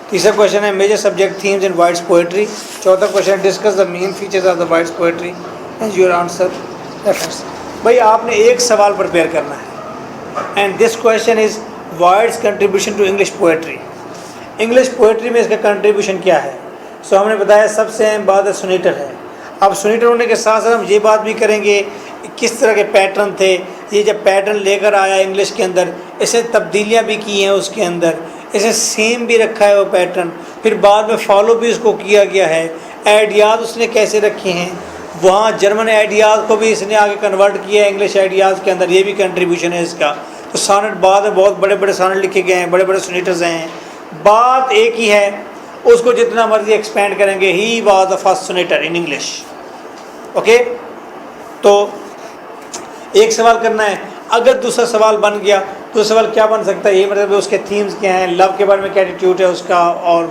तीसरा क्वेश्चन है major subject themes in Wyatt's poetry. चौथा क्वेश्चन है discuss the main features of the Wyatt's poetry and your answer reference. भाई आपने एक सवाल प्रिपेयर करना है and this question is Wyatt's contribution to English poetry. English poetry में इसका कंट्रीब्यूशन क्या है? सो हमने बताया सबसे अहम बात है सोनेटर है। अब सोनेटर होने के साथ साथ हम ये बात भी करेंगे किस तरह के पैटर्न थे, ये जब पैटर्न लेकर आया इंग्लिश के अंदर इसे तब्दीलियाँ भी की हैं उसके अंदर, इसे सेम भी रखा है वो पैटर्न, फिर बाद में फॉलो भी उसको किया गया है। आइडियाज़ उसने कैसे रखे हैं, वहाँ जर्मन आइडियाज़ को भी इसने आगे कन्वर्ट किया है इंग्लिश आइडियाज़ के अंदर, ये भी कंट्रीब्यूशन है इसका। तो सॉनेट बाद में बहुत बड़े बड़े सॉनेट लिखे गए हैं, बड़े बड़े सोनेटर्स हैं। बात एक ही है, उसको जितना मर्जी एक्सपेंड करेंगे। He was the first sonneteer in English. Okay, तो एक सवाल करना है, अगर दूसरा सवाल बन गया तो सवाल क्या बन सकता है, ये मतलब उसके थीम्स क्या हैं, लव के बारे में क्या एटीट्यूड है उसका और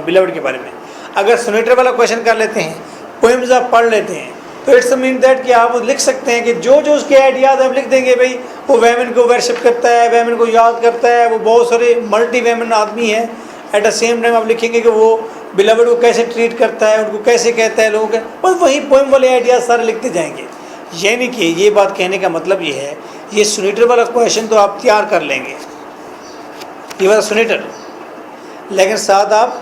बिलवड के बारे में। अगर सोनेटर वाला क्वेश्चन कर लेते हैं, पोएम्स आप पढ़ लेते हैं, तो इट्स मीन दैट कि आप लिख सकते हैं कि जो जो उसके आइडियाज़ आप लिख देंगे। भाई वो वेमेन को वर्शिप करता है, वेमेन को याद करता है, वो बहुत सारे मल्टी वेमेन आदमी है। एट द सेम टाइम आप लिखेंगे कि वो बिलवड को कैसे ट्रीट करता है, उनको कैसे कहता है लोगों के, बस वही पोएम वाले आइडियाज़ सारे लिखते जाएंगे। यानी कि ये बात कहने का मतलब ये है, ये सोनेटर वाला क्वेश्चन तो आप तैयार कर लेंगे, ये वाला सोनेटर, लेकिन साथ आप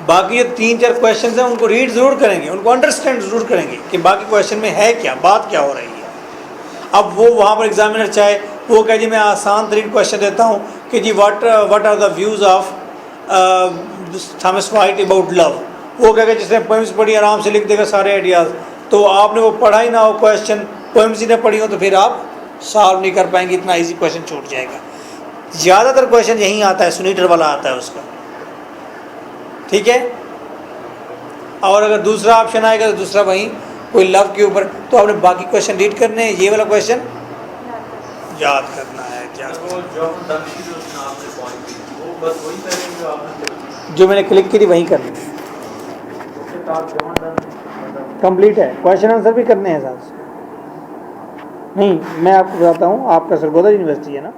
बाकी जो 3-4 क्वेश्चन हैं उनको रीड ज़रूर करेंगे, उनको अंडरस्टैंड ज़रूर करेंगे कि बाकी क्वेश्चन में है क्या, बात क्या हो रही है। अब वो वहाँ पर एग्जामिनर चाहे वो कहे जी मैं आसान तरीन क्वेश्चन देता हूँ कि जी what are the views of Thomas Wyatt about love, वो कहेगा जिसने पोएम्स पढ़ी आराम से लिख देगा सारे आइडियाज़। तो आपने वो पढ़ा ही ना हो क्वेश्चन, पोएम्स ही ना पढ़ी हो, तो फिर आप सॉल्व नहीं कर पाएंगे, इतना ईजी क्वेश्चन छूट जाएगा। ज़्यादातर क्वेश्चन यहीं आता है, सोनेटर वाला आता है उसका, ठीक है। और अगर दूसरा ऑप्शन आएगा तो दूसरा वहीं कोई लव के ऊपर, तो आपने बाकी क्वेश्चन रीड करने हैं, ये वाला क्वेश्चन याद करना है। जो मैंने क्लिक की थी वहीं करनी है, कंप्लीट है। क्वेश्चन आंसर भी करने हैं साथ। नहीं मैं आपको बताता हूँ, आपका सरगोदा यूनिवर्सिटी है ना,